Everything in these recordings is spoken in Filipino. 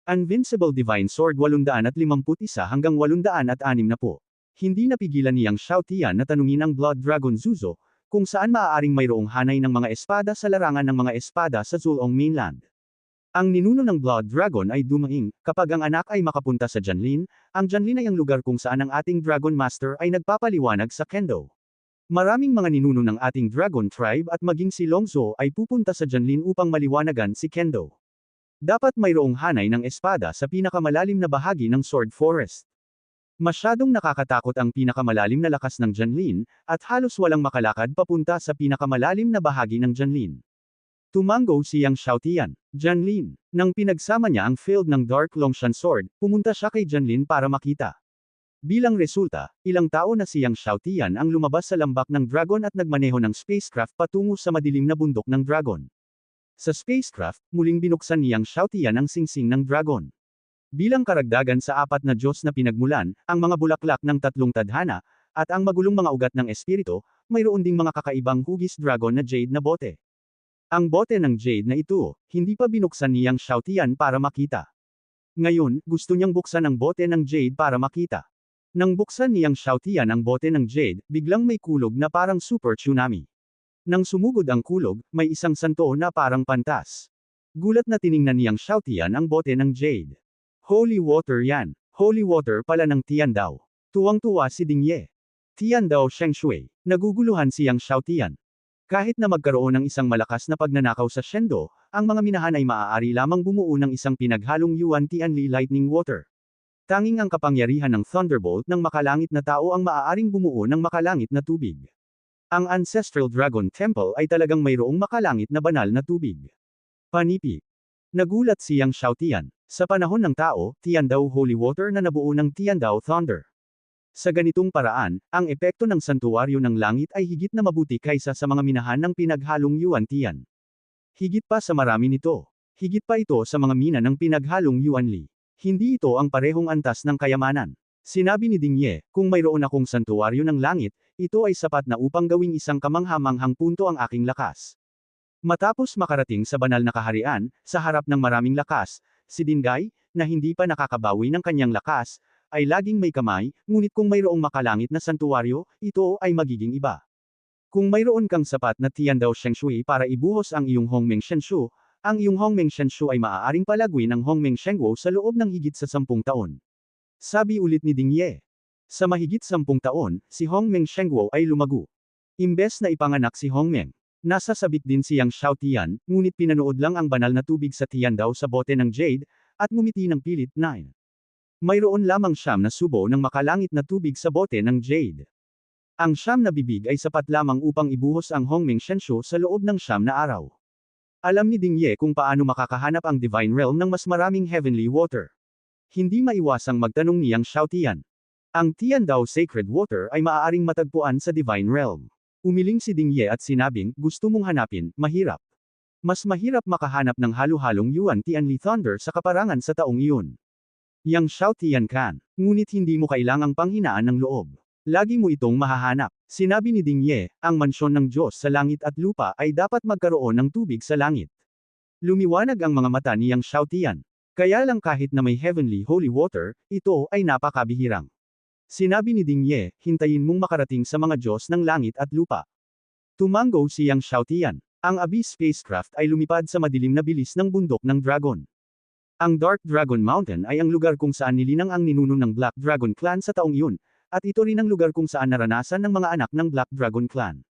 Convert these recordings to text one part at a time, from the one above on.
Invincible Divine Sword 851 hanggang 860. Hindi napigilan niyang Xiaotian na tanungin ang Blood Dragon Zuzo, kung saan maaaring mayroong hanay ng mga espada sa larangan ng mga espada sa Zulong Mainland. Ang ninuno ng Blood Dragon ay dumaing, kapag ang anak ay makapunta sa Janlin, ang Janlin ay ang lugar kung saan ang ating Dragon Master ay nagpapaliwanag sa Kendo. Maraming mga ninuno ng ating Dragon Tribe at maging si Longzhou ay pupunta sa Janlin upang maliwanagan si Kendo. Dapat mayroong hanay ng espada sa pinakamalalim na bahagi ng Sword Forest. Masyadong nakakatakot ang pinakamalalim na lakas ng Janlin, at halos walang makalakad papunta sa pinakamalalim na bahagi ng Janlin. Tumango si Yang Xiaotian, Janlin. Nang pinagsama niya ang field ng Dark Longshan Sword, pumunta siya kay Janlin para makita. Bilang resulta, ilang tao na si Yang Xiaotian ang lumabas sa lambak ng dragon at nagmaneho ng spacecraft patungo sa madilim na bundok ng dragon. Sa spacecraft, muling binuksan ni Yang Xiaotian ang singsing ng dragon. Bilang karagdagan sa apat na Diyos na pinagmulan, ang mga bulaklak ng tatlong tadhana, at ang magulong mga ugat ng espiritu, mayroon ding mga kakaibang hugis dragon na jade na bote. Ang bote ng jade na ito, hindi pa binuksan ni Yang Xiaotian para makita. Ngayon, gusto niyang buksan ang bote ng jade para makita. Nang buksan ni Yang Xiaotian ang bote ng jade, biglang may kulog na parang super tsunami. Nang sumugod ang kulog, may isang santo na parang pantas. Gulat na tiningnan niyang Xiaotian ang bote ng jade. Holy water yan. Holy water pala ng Tiandao. Tuwang-tuwa si Dingye. Tiandao Shengshui. Naguguluhan si Yang Xiaotian. Kahit na magkaroon ng isang malakas na pagnanakaw sa Shendo, ang mga minahan ay maaari lamang bumuo ng isang pinaghalong Yuan Tianli lightning water. Tanging ang kapangyarihan ng Thunderbolt ng makalangit na tao ang maaaring bumuo ng makalangit na tubig. Ang Ancestral Dragon Temple ay talagang mayroong makalangit na banal na tubig. Panipi. Nagulat si Yang Xiaotian. Sa panahon ng tao, Tiandao Holy Water na nabuo ng Tiandao Thunder. Sa ganitong paraan, ang epekto ng santuwaryo ng langit ay higit na mabuti kaysa sa mga minahan ng pinaghalong Yuan Tian. Higit pa sa marami nito. Higit pa ito sa mga mina ng pinaghalong Yuanli. Hindi ito ang parehong antas ng kayamanan. Sinabi ni Dingye, kung mayroon akong santuwaryo ng langit, ito ay sapat na upang gawing isang kamanghamanghang punto ang aking lakas. Matapos makarating sa banal na kaharian, sa harap ng maraming lakas, si Dingay, na hindi pa nakakabawi ng kanyang lakas, ay laging may kamay, ngunit kung mayroong makalangit na santuwaryo, ito ay magiging iba. Kung mayroon kang sapat na Tiandao Shengshui para ibuhos ang iyong Hongmeng Shenshu, ang iyong Hongmeng Shenshu ay maaaring palagui ng Hongmeng Shengwo sa loob ng higit sa 10 taon. Sabi ulit ni Dingye. Sa mahigit 10 taon, si Hongmeng Shengwo ay lumago. Imbes na ipanganak si Hongmeng, nasa sabik din si Yang Xiaotian, ngunit pinanood lang ang banal na tubig sa Tiandao sa bote ng jade, at ngumiti ng pilit. 9. Mayroon lamang 9 na subo ng makalangit na tubig sa bote ng jade. Ang 9 na bibig ay sapat lamang upang ibuhos ang Hongmeng Shenshu sa loob ng 9 na araw. Alam ni Dingye kung paano makakahanap ang Divine Realm ng mas maraming heavenly water. Hindi maiwasang magtanong ni Yang Xiaotian. Ang Tiandao Sacred Water ay maaaring matagpuan sa Divine Realm. Umiling si Dingye at sinabing, gusto mong hanapin, mahirap. Mas mahirap makahanap ng halo-halong Yuan Tianli Thunder sa kaparangan sa taong iyon. Yang Xiaotian kan, ngunit hindi mo kailangang panghinaan ng loob. Lagi mo itong mahahanap. Sinabi ni Dingye, ang mansyon ng Diyos sa langit at lupa ay dapat magkaroon ng tubig sa langit. Lumiwanag ang mga mata ni Yang Xiaotian. Kaya lang kahit na may heavenly holy water, ito ay napakabihirang. Sinabi ni Dingye, hintayin mong makarating sa mga Diyos ng langit at lupa. Tumango si Yang Xiaotian. Ang Abyss spacecraft ay lumipad sa madilim na bilis ng bundok ng dragon. Ang Dark Dragon Mountain ay ang lugar kung saan nilinang ang ninuno ng Black Dragon Clan sa taong iyon, at ito rin ang lugar kung saan naranasan ng mga anak ng Black Dragon Clan.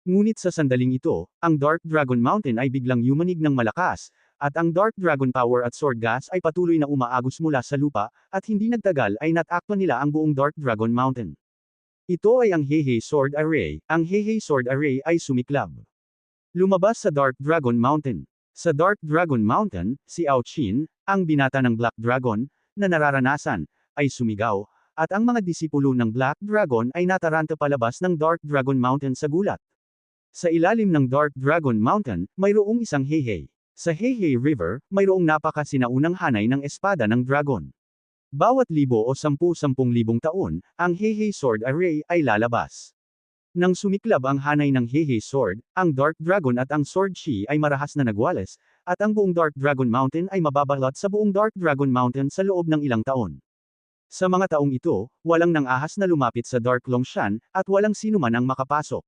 Ngunit sa sandaling ito, ang Dark Dragon Mountain ay biglang yumanig ng malakas, at ang Dark Dragon Power at Sword Gas ay patuloy na umaagos mula sa lupa, at hindi nagtagal ay natakpan nila ang buong Dark Dragon Mountain. Ito ay ang Heihei Sword Array. Ang Heihei Sword Array ay sumiklab. Lumabas sa Dark Dragon Mountain. Sa Dark Dragon Mountain, si Ao Qin, ang binata ng Black Dragon, na nararanasan, ay sumigaw, at ang mga disipulo ng Black Dragon ay nataranta palabas ng Dark Dragon Mountain sa gulat. Sa ilalim ng Dark Dragon Mountain, mayroong isang Heihei. Sa Heihei River, mayroong napakasinaunang hanay ng espada ng dragon. Bawat 1,000 o 10,000 taon, ang Heihei Sword Array ay lalabas. Nang sumiklab ang hanay ng Heihei Sword, ang Dark Dragon at ang Sword Chi ay marahas na nagwalas, at ang buong Dark Dragon Mountain ay mababalot sa buong Dark Dragon Mountain sa loob ng ilang taon. Sa mga taong ito, walang nang ahas na lumapit sa Dark Longshan, at walang sinuman ang makapasok.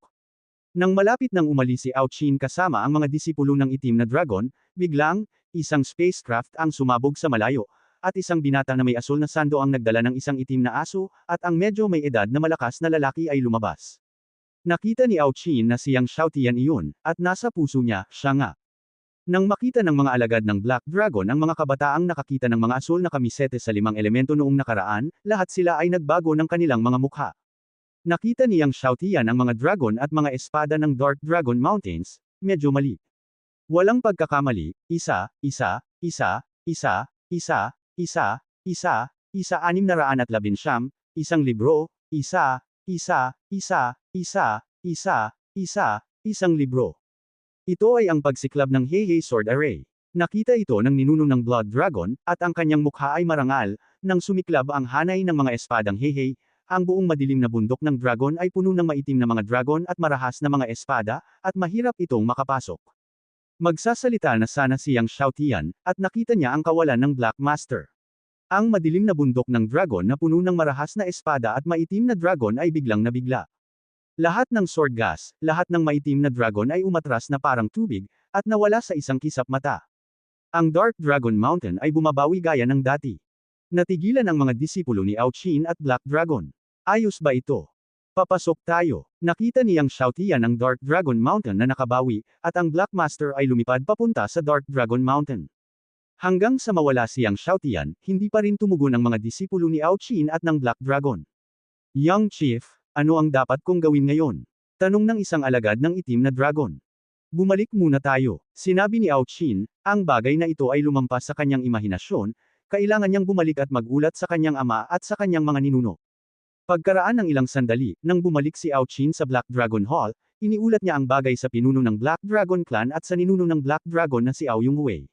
Nang malapit nang umalis si Ao Qin kasama ang mga disipulo ng itim na dragon, biglang, isang spacecraft ang sumabog sa malayo, at isang binata na may asul na sando ang nagdala ng isang itim na aso, at ang medyo may edad na malakas na lalaki ay lumabas. Nakita ni Ao Qin na siyang Xiaotian iyon, at nasa puso niya, siya nga. Nang makita ng mga alagad ng Black Dragon ang mga kabataang nakakita ng mga asul na kamisete sa 5 elemento noong nakaraan, lahat sila ay nagbago ng kanilang mga mukha. Nakita niyang Xiaotian ang mga dragon at mga espada ng Dark Dragon Mountains, medyo mali. Walang pagkakamali, isa, 619, isang libro, isang libro. Ito ay ang pagsiklab ng Heihei Sword Array. Nakita ito ng ninuno ng Blood Dragon, at ang kanyang mukha ay marangal, nang sumiklab ang hanay ng mga espadang Heihei, ang buong madilim na bundok ng dragon ay puno ng maitim na mga dragon at marahas na mga espada, at mahirap itong makapasok. Magsasalita na sana siyang Xiaotian, at nakita niya ang kawalan ng Black Master. Ang madilim na bundok ng dragon na puno ng marahas na espada at maitim na dragon ay biglang nabigla. Lahat ng sword gas, lahat ng maitim na dragon ay umatras na parang tubig, at nawala sa isang kisap mata. Ang Dark Dragon Mountain ay bumabawi gaya ng dati. Natigilan ang mga disipulo ni Ao Qin at Black Dragon. Ayos ba ito? Papasok tayo. Nakita niyang Xiaotian ang Dark Dragon Mountain na nakabawi, at ang Black Master ay lumipad papunta sa Dark Dragon Mountain. Hanggang sa mawala siyang Xiaotian, hindi pa rin tumugon ang mga disipulo ni Ao Qin at ng Black Dragon. Young Chief, ano ang dapat kong gawin ngayon? Tanong ng isang alagad ng itim na dragon. Bumalik muna tayo. Sinabi ni Ao Qin, ang bagay na ito ay lumampas sa kanyang imahinasyon, kailangan niyang bumalik at magulat sa kanyang ama at sa kanyang mga ninuno. Pagkaraan ng ilang sandali, nang bumalik si Ao Qin sa Black Dragon Hall, iniulat niya ang bagay sa pinuno ng Black Dragon Clan at sa ninuno ng Black Dragon na si Ao Yonghui.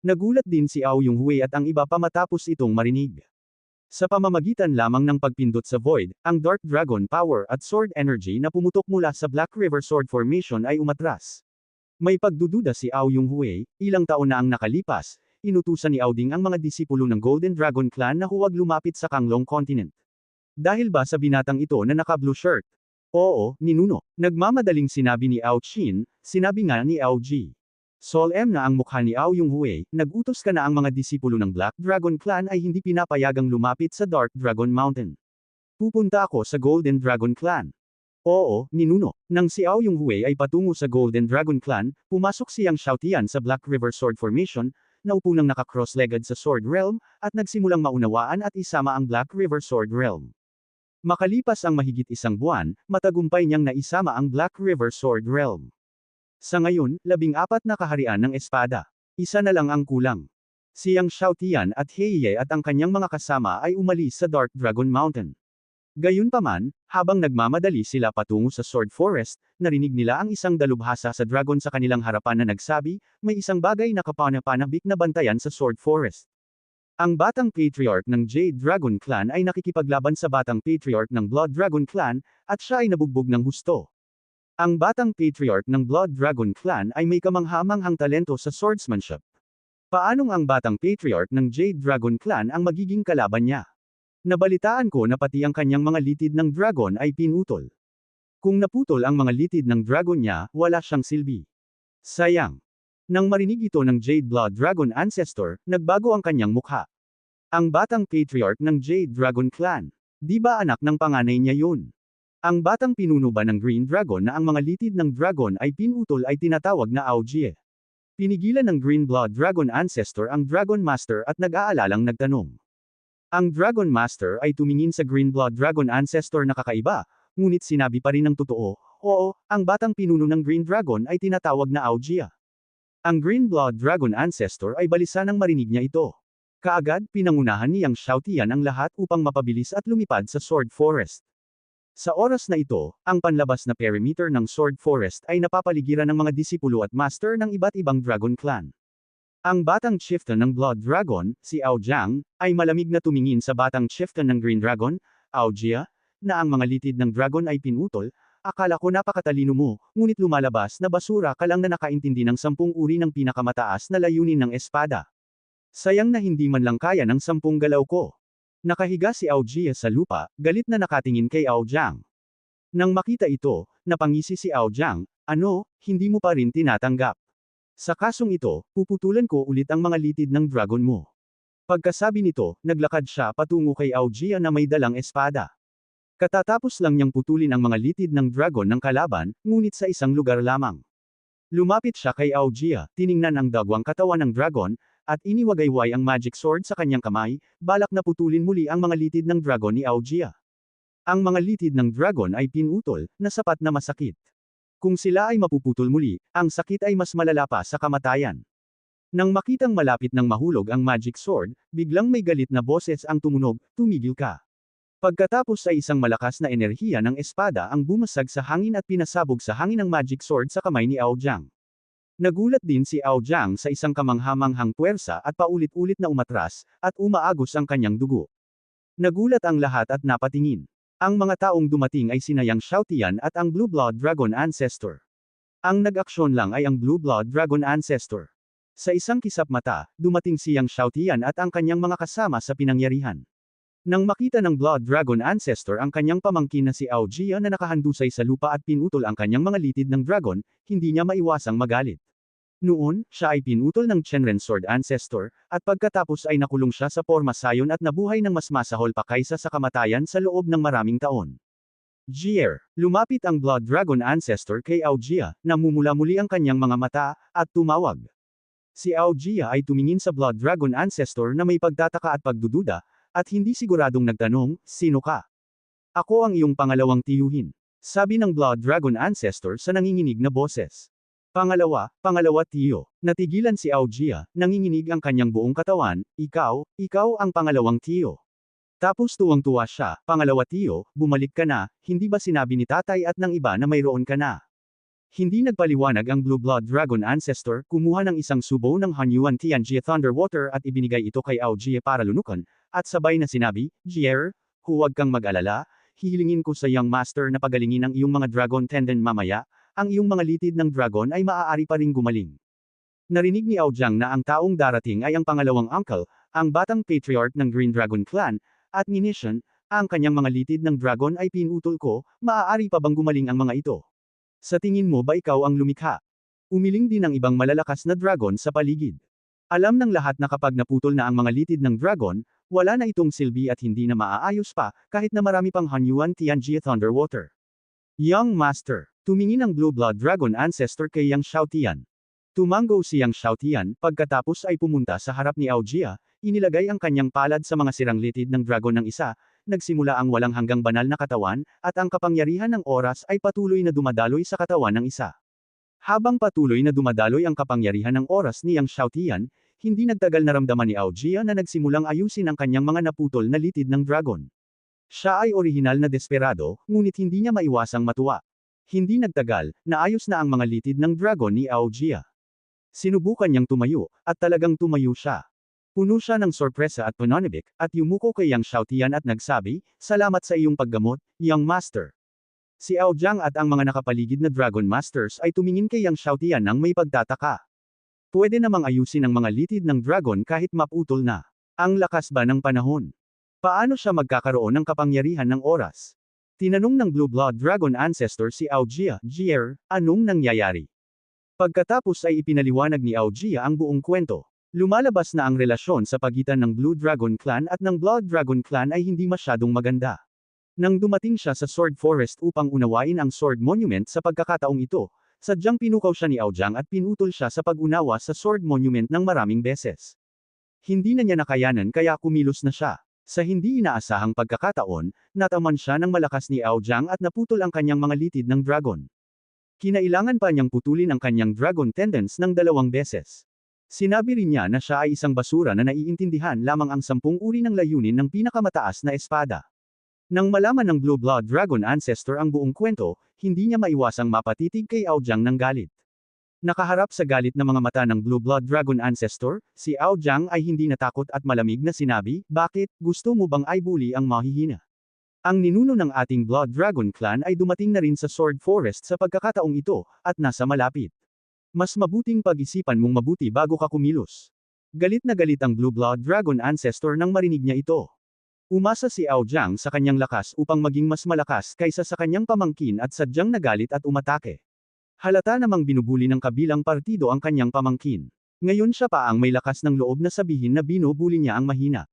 Nagulat din si Ao Yonghui at ang iba pa matapos itong marinig. Sa pamamagitan lamang ng pagpindot sa Void, ang Dark Dragon Power at Sword Energy na pumutok mula sa Black River Sword Formation ay umatras. May pagdududa si Ao Yonghui, ilang taon na ang nakalipas, inutusan ni Ao Ding ang mga disipulo ng Golden Dragon Clan na huwag lumapit sa Kanglong Continent. Dahil ba sa binatang ito na naka-blue shirt? Oo, ninuno. Nagmamadaling sinabi ni Ao Qin, sinabi nga ni Ao Ji. Sol M na ang mukha ni Ao Yonghui, nag-utos ka na ang mga disipulo ng Black Dragon Clan ay hindi pinapayagang lumapit sa Dark Dragon Mountain. Pupunta ako sa Golden Dragon Clan. Oo, ninuno. Nang si Ao Yonghui ay patungo sa Golden Dragon Clan, pumasok siyang Xiaotian sa Black River Sword Formation, naupo nang naka-cross-legged sa Sword Realm, at nagsimulang maunawaan at isama ang Black River Sword Realm. Makalipas ang mahigit isang buwan, matagumpay niyang naisama ang Black River Sword Realm. Sa ngayon, 14 na kaharian ng espada. Isa na lang ang kulang. Siyang Xiaotian at Heiyei at ang kanyang mga kasama ay umalis sa Dark Dragon Mountain. Gayunpaman, habang nagmamadali sila patungo sa Sword Forest, narinig nila ang isang dalubhasa sa dragon sa kanilang harapan na nagsabi, may isang bagay na kapanapanabik na bantayan sa Sword Forest. Ang batang patriarch ng Jade Dragon Clan ay nakikipaglaban sa batang patriarch ng Blood Dragon Clan, at siya ay nabugbog ng husto. Ang batang patriarch ng Blood Dragon Clan ay may kamangha-manghang talento sa swordsmanship. Paanong ang batang patriarch ng Jade Dragon Clan ang magiging kalaban niya? Nabalitaan ko na pati ang kanyang mga litid ng dragon ay pinutol. Kung naputol ang mga litid ng dragon niya, wala siyang silbi. Sayang. Nang marinig ito ng Jade Blood Dragon Ancestor, nagbago ang kanyang mukha. Ang batang patriarch ng Jade Dragon Clan. Di ba anak ng panganay niya yun? Ang batang pinuno ba ng Green Dragon na ang mga litid ng dragon ay pinutol ay tinatawag na Aojie. Pinigilan ng Green Blood Dragon Ancestor ang Dragon Master at nag-aalalang nagtanong. Ang Dragon Master ay tumingin sa Green Blood Dragon Ancestor na kakaiba, ngunit sinabi pa rin ng totoo, oo, ang batang pinuno ng Green Dragon ay tinatawag na Aojia. Ang Green Blood Dragon Ancestor ay balisa nang marinig niya ito. Kaagad, pinangunahan niyang Xiaotian ang lahat upang mapabilis at lumipad sa Sword Forest. Sa oras na ito, ang panlabas na perimeter ng Sword Forest ay napapaligiran ng mga disipulo at master ng iba't ibang Dragon Clan. Ang batang chieftain ng Blood Dragon, si Ao Jiang, ay malamig na tumingin sa batang chieftain ng Green Dragon, Ao Jia, na ang mga litid ng dragon ay pinutol, Akala ko napakatalino mo, ngunit lumalabas na basura ka lang na nakaintindi ng 10 uri ng pinakamataas na layunin ng espada. Sayang na hindi man lang kaya ng 10 galaw ko. Nakahiga si Ao Jia sa lupa, galit na nakatingin kay Ao Jiang. Nang makita ito, napangisi si Ao Jiang, ano, hindi mo pa rin tinatanggap. Sa kasong ito, puputulan ko ulit ang mga litid ng dragon mo. Pagkasabi nito, naglakad siya patungo kay Ao Jia na may dalang espada. Katatapos lang niyang putulin ang mga litid ng dragon ng kalaban, ngunit sa isang lugar lamang. Lumapit siya kay Ao Jia, tiningnan ang dagwang katawan ng dragon, at iniwagayway ang magic sword sa kanyang kamay, balak na putulin muli ang mga litid ng dragon ni Ao Jia. Ang mga litid ng dragon ay pinutol, na sapat na masakit. Kung sila ay mapuputol muli, ang sakit ay mas malala pa sa kamatayan. Nang makitang malapit ng mahulog ang magic sword, biglang may galit na boses ang tumunog, tumigil ka. Pagkatapos ay isang malakas na enerhiya ng espada ang bumasag sa hangin at pinasabog sa hangin ang magic sword sa kamay ni Ao Jiang. Nagulat din si Ao Jiang sa isang kamanghamanghang puwersa at paulit-ulit na umatras, at umaagos ang kanyang dugo. Nagulat ang lahat at napatingin. Ang mga taong dumating ay sina Yang Xiaotian at ang Blue Blood Dragon Ancestor. Ang nag-aksyon lang ay ang Blue Blood Dragon Ancestor. Sa isang kisap mata, dumating si Yang Xiaotian at ang kanyang mga kasama sa pinangyarihan. Nang makita ng Blood Dragon Ancestor ang kanyang pamangkin na si Ao Jia na nakahandusay sa lupa at pinutol ang kanyang mga litid ng dragon, hindi niya maiwasang magalit. Noon, siya ay pinutol ng Chenren Sword Ancestor, at pagkatapos ay nakulong siya sa porma sayon at nabuhay ng mas masahol pa kaysa sa kamatayan sa loob ng maraming taon. Jier, lumapit ang Blood Dragon Ancestor kay Ao Jia, namumula muli ang kanyang mga mata, at tumawag. Si Ao Jia ay tumingin sa Blood Dragon Ancestor na may pagtataka at pagdududa, at hindi siguradong nagtanong, sino ka? Ako ang iyong pangalawang tiyuhin. Sabi ng Blood Dragon Ancestor sa nanginginig na boses. Pangalawa tiyo. Natigilan si Ao Jia, nanginginig ang kanyang buong katawan, ikaw ang pangalawang tiyo. Tapos tuwang-tuwa siya, pangalawa tiyo, bumalik ka na, hindi ba sinabi ni tatay at ng iba na mayroon ka na? Hindi nagpaliwanag ang Blue Blood Dragon Ancestor, kumuha ng isang subo ng Hanyuan Tianjie Thunder Water at ibinigay ito kay Ao Jia para lunukan, at sabay na sinabi, Jier, huwag kang mag-alala, hihilingin ko sa Young Master na pagalingin ang iyong mga dragon tendon mamaya, ang iyong mga litid ng dragon ay maaari pa ring gumaling. Narinig ni Ao Jiang na ang taong darating ay ang pangalawang uncle, ang batang patriarch ng Green Dragon Clan, at Nishan, ang kanyang mga litid ng dragon ay pinutol ko, maaari pa bang gumaling ang mga ito? Sa tingin mo ba ikaw ang lumikha? Umiling din ang ibang malalakas na dragon sa paligid. Alam ng lahat na kapag naputol na ang mga litid ng dragon, wala na itong silbi at hindi na maaayos pa, kahit na marami pang Hanyuan Tianjie Thunder Water. Young Master, tumingin ang Blue Blood Dragon Ancestor kay Yang Xiaotian. Tumango si Yang Xiaotian, pagkatapos ay pumunta sa harap ni Ao Jia, inilagay ang kanyang palad sa mga sirang litid ng dragon ng isa, nagsimula ang walang hanggang banal na katawan, at ang kapangyarihan ng oras ay patuloy na dumadaloy sa katawan ng isa. Habang patuloy na dumadaloy ang kapangyarihan ng oras ni Yang Xiaotian, hindi nagtagal naramdaman ni Ao Jia na nagsimulang ayusin ang kanyang mga naputol na litid ng dragon. Siya ay orihinal na desperado, ngunit hindi niya maiwasang matuwa. Hindi nagtagal, naayos na ang mga litid ng dragon ni Ao Jia. Sinubukan niyang tumayo, at talagang tumayo siya. Puno siya ng sorpresa at pananabik, at yumuko kay Yang Xiaotian at nagsabi, salamat sa iyong paggamot, Young Master. Si Ao Jiang at ang mga nakapaligid na Dragon Masters ay tumingin kay Yang Xiaotian nang may pagtataka. Pwede namang ayusin ang mga litid ng dragon kahit maputol na. Ang lakas ba ng panahon? Paano siya magkakaroon ng kapangyarihan ng oras? Tinanong ng Blue Blood Dragon Ancestor si Ao Jia, Jier, anong nangyayari? Pagkatapos ay ipinaliwanag ni Ao Jia ang buong kwento. Lumalabas na ang relasyon sa pagitan ng Blue Dragon Clan at ng Blood Dragon Clan ay hindi masyadong maganda. Nang dumating siya sa Sword Forest upang unawain ang Sword Monument sa pagkakataong ito, sadyang pinukaw siya ni Ao Jiang at pinutol siya sa pag-unawa sa Sword Monument ng maraming beses. Hindi na niya nakayanan kaya kumilos na siya. Sa hindi inaasahang pagkakataon, nataman siya ng malakas ni Ao Jiang at naputol ang kanyang mga litid ng dragon. Kinailangan pa niyang putulin ang kanyang dragon tendons ng 2 beses. Sinabi rin niya na siya ay isang basura na naiintindihan lamang ang 10 uri ng layunin ng pinakamataas na espada. Nang malaman ng Blue Blood Dragon Ancestor ang buong kwento, hindi niya maiwasang mapatitig kay Ao Jiang ng galit. Nakaharap sa galit na mga mata ng Blue Blood Dragon Ancestor, si Ao Jiang ay hindi natakot at malamig na sinabi, bakit, gusto mo bang i-bully ang mahihina? Ang ninuno ng ating Blood Dragon Clan ay dumating na rin sa Sword Forest sa pagkakataong ito, at nasa malapit. Mas mabuting pag-isipan mong mabuti bago ka kumilos. Galit na galit ang Blue Blood Dragon Ancestor nang marinig niya ito. Umasa si Ao Jiang sa kanyang lakas upang maging mas malakas kaysa sa kanyang pamangkin at sadyang nagalit at umatake. Halata namang binubuli ng kabilang partido ang kanyang pamangkin. Ngayon siya pa ang may lakas ng loob na sabihin na binubuli niya ang mahina.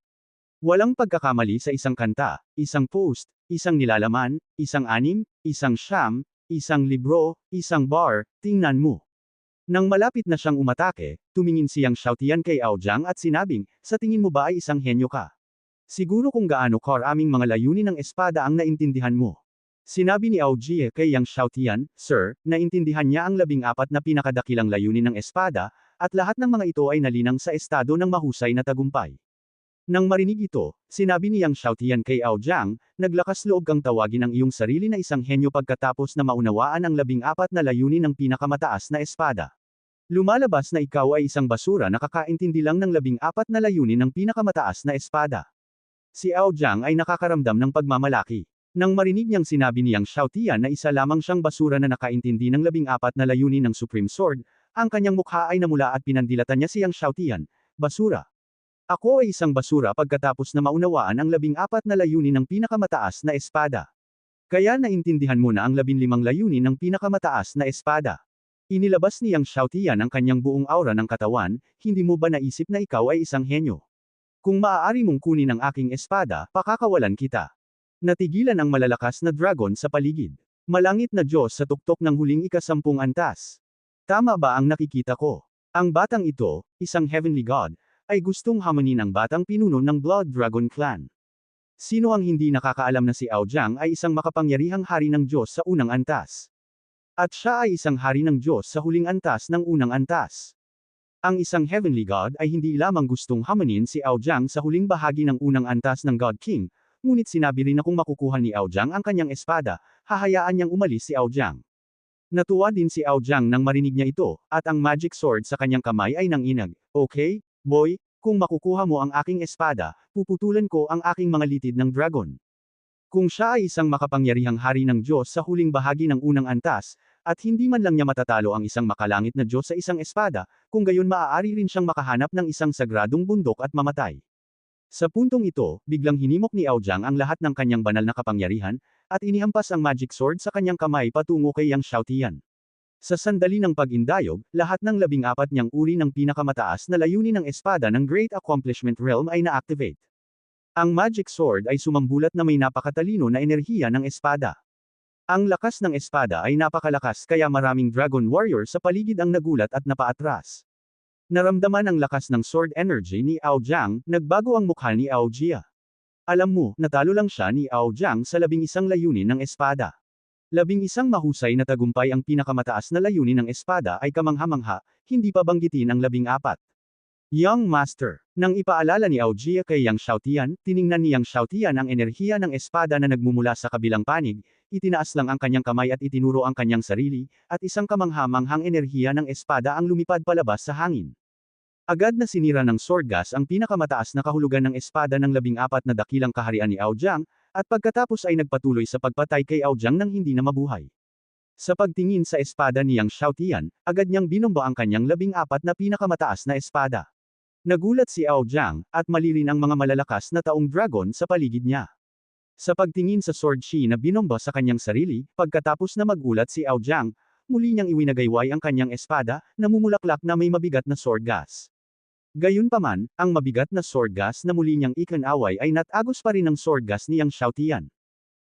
Walang pagkakamali sa isang kanta, isang post, isang nilalaman, isang anim, isang siyam, isang libro, isang bar, tingnan mo. Nang malapit na siyang umatake, tumingin siyang Xiaotian kay Ao Jiang at sinabing, sa tingin mo ba ay isang henyo ka? Siguro kung gaano karaming mga layunin ng espada ang naintindihan mo. Sinabi ni Ao Jie kay Yang Xiaotian, Sir, naintindihan niya ang 14 na pinakadakilang layunin ng espada, at lahat ng mga ito ay nalinang sa estado ng mahusay na tagumpay. Nang marinig ito, sinabi ni Yang Xiaotian kay Ao Jiang, naglakas loob kang tawagin ang iyong sarili na isang henyo pagkatapos na maunawaan ang 14 na layunin ng pinakamataas na espada. Lumalabas na ikaw ay isang basura na kakaintindi lang ng 14 na layunin ng pinakamataas na espada. Si Ao Jiang ay nakakaramdam ng pagmamalaki. Nang marinig niyang sinabi ni Yang Xiaotian na isa lamang siyang basura na nakaintindi ng 14 na layunin ng Supreme Sword, ang kanyang mukha ay namula at pinandilatan niya si Yang Xiaotian, basura. Ako ay isang basura pagkatapos na maunawaan ang 14 na layunin ng pinakamataas na espada. Kaya naintindihan mo na ang 15 layunin ng pinakamataas na espada. Inilabas ni Yang Xiaotian ang kanyang buong aura ng katawan, hindi mo ba naisip na ikaw ay isang henyo? Kung maaari mong kunin ang aking espada, pakakawalan kita. Natigilan ang malalakas na dragon sa paligid. Malangit na Diyos sa tuktok ng huling ika-10 antas. Tama ba ang nakikita ko? Ang batang ito, isang heavenly god, ay gustong hamanin ang batang pinuno ng Blood Dragon Clan. Sino ang hindi nakakaalam na si Ao Jiang ay isang makapangyarihang hari ng Diyos sa unang antas? At siya ay isang hari ng Diyos sa huling antas ng unang antas. Ang isang heavenly god ay hindi lamang gustong hamanin si Ao Jiang sa huling bahagi ng unang antas ng God King, ngunit sinabi rin na kung makukuha ni Ao Jiang ang kanyang espada, hahayaan niyang umalis si Ao Jiang. Natuwa din si Ao Jiang nang marinig niya ito, at ang magic sword sa kanyang kamay ay nanginag. Okay, boy, kung makukuha mo ang aking espada, puputulan ko ang aking mga litid ng dragon. Kung siya ay isang makapangyarihang hari ng Diyos sa huling bahagi ng unang antas, at hindi man lang niya matatalo ang isang makalangit na Diyos sa isang espada, kung gayon maaari rin siyang makahanap ng isang sagradong bundok at mamatay. Sa puntong ito, biglang hinimok ni Ao Jiang ang lahat ng kanyang banal na kapangyarihan, at inihampas ang magic sword sa kanyang kamay patungo kay Yang Xiaotian. Sa sandali ng pag-indayog, lahat ng 14 niyang uri ng pinakamataas na layunin ng espada ng Great Accomplishment Realm ay na-activate. Ang magic sword ay sumambulat na may napakatalino na enerhiya ng espada. Ang lakas ng espada ay napakalakas kaya maraming dragon warrior sa paligid ang nagulat at napaatras. Naramdaman ang lakas ng sword energy ni Ao Jiang, nagbago ang mukha ni Ao Jie. Alam mo, natalo lang siya ni Ao Jiang sa 11 layunin ng espada. 11 mahusay na tagumpay ang pinakamataas na layunin ng espada ay kamangha-mangha, hindi pa banggitin ang 14. Young Master. Nang ipaalala ni Ao Jie kay Yang Xiaotian, tiningnan ni Yang Xiaotian ang enerhiya ng espada na nagmumula sa kabilang panig, itinaas lang ang kanyang kamay at itinuro ang kanyang sarili, at isang kamangha-manghang enerhiya ng espada ang lumipad palabas sa hangin. Agad na sinira ng sword gas ang pinakamataas na kahulugan ng espada ng 14 na dakilang kaharian ni Ao Jiang, at pagkatapos ay nagpatuloy sa pagpatay kay Ao Jiang nang hindi na mabuhay. Sa pagtingin sa espada ni Yang Xiaotian, agad niyang binomba ang kanyang 14 na pinakamataas na espada. Nagulat si Ao Jiang, at mali rin ang mga malalakas na taong dragon sa paligid niya. Sa pagtingin sa sword chi na binomba sa kanyang sarili, pagkatapos na magulat si Ao Jiang, muli niyang iwinagayway ang kanyang espada, na mumulaklak na may mabigat na sword gas. Gayunpaman, ang mabigat na sword gas na muli niyang ikinaway ay natagos pa rin ng sword gas ni Yang Xiaotian.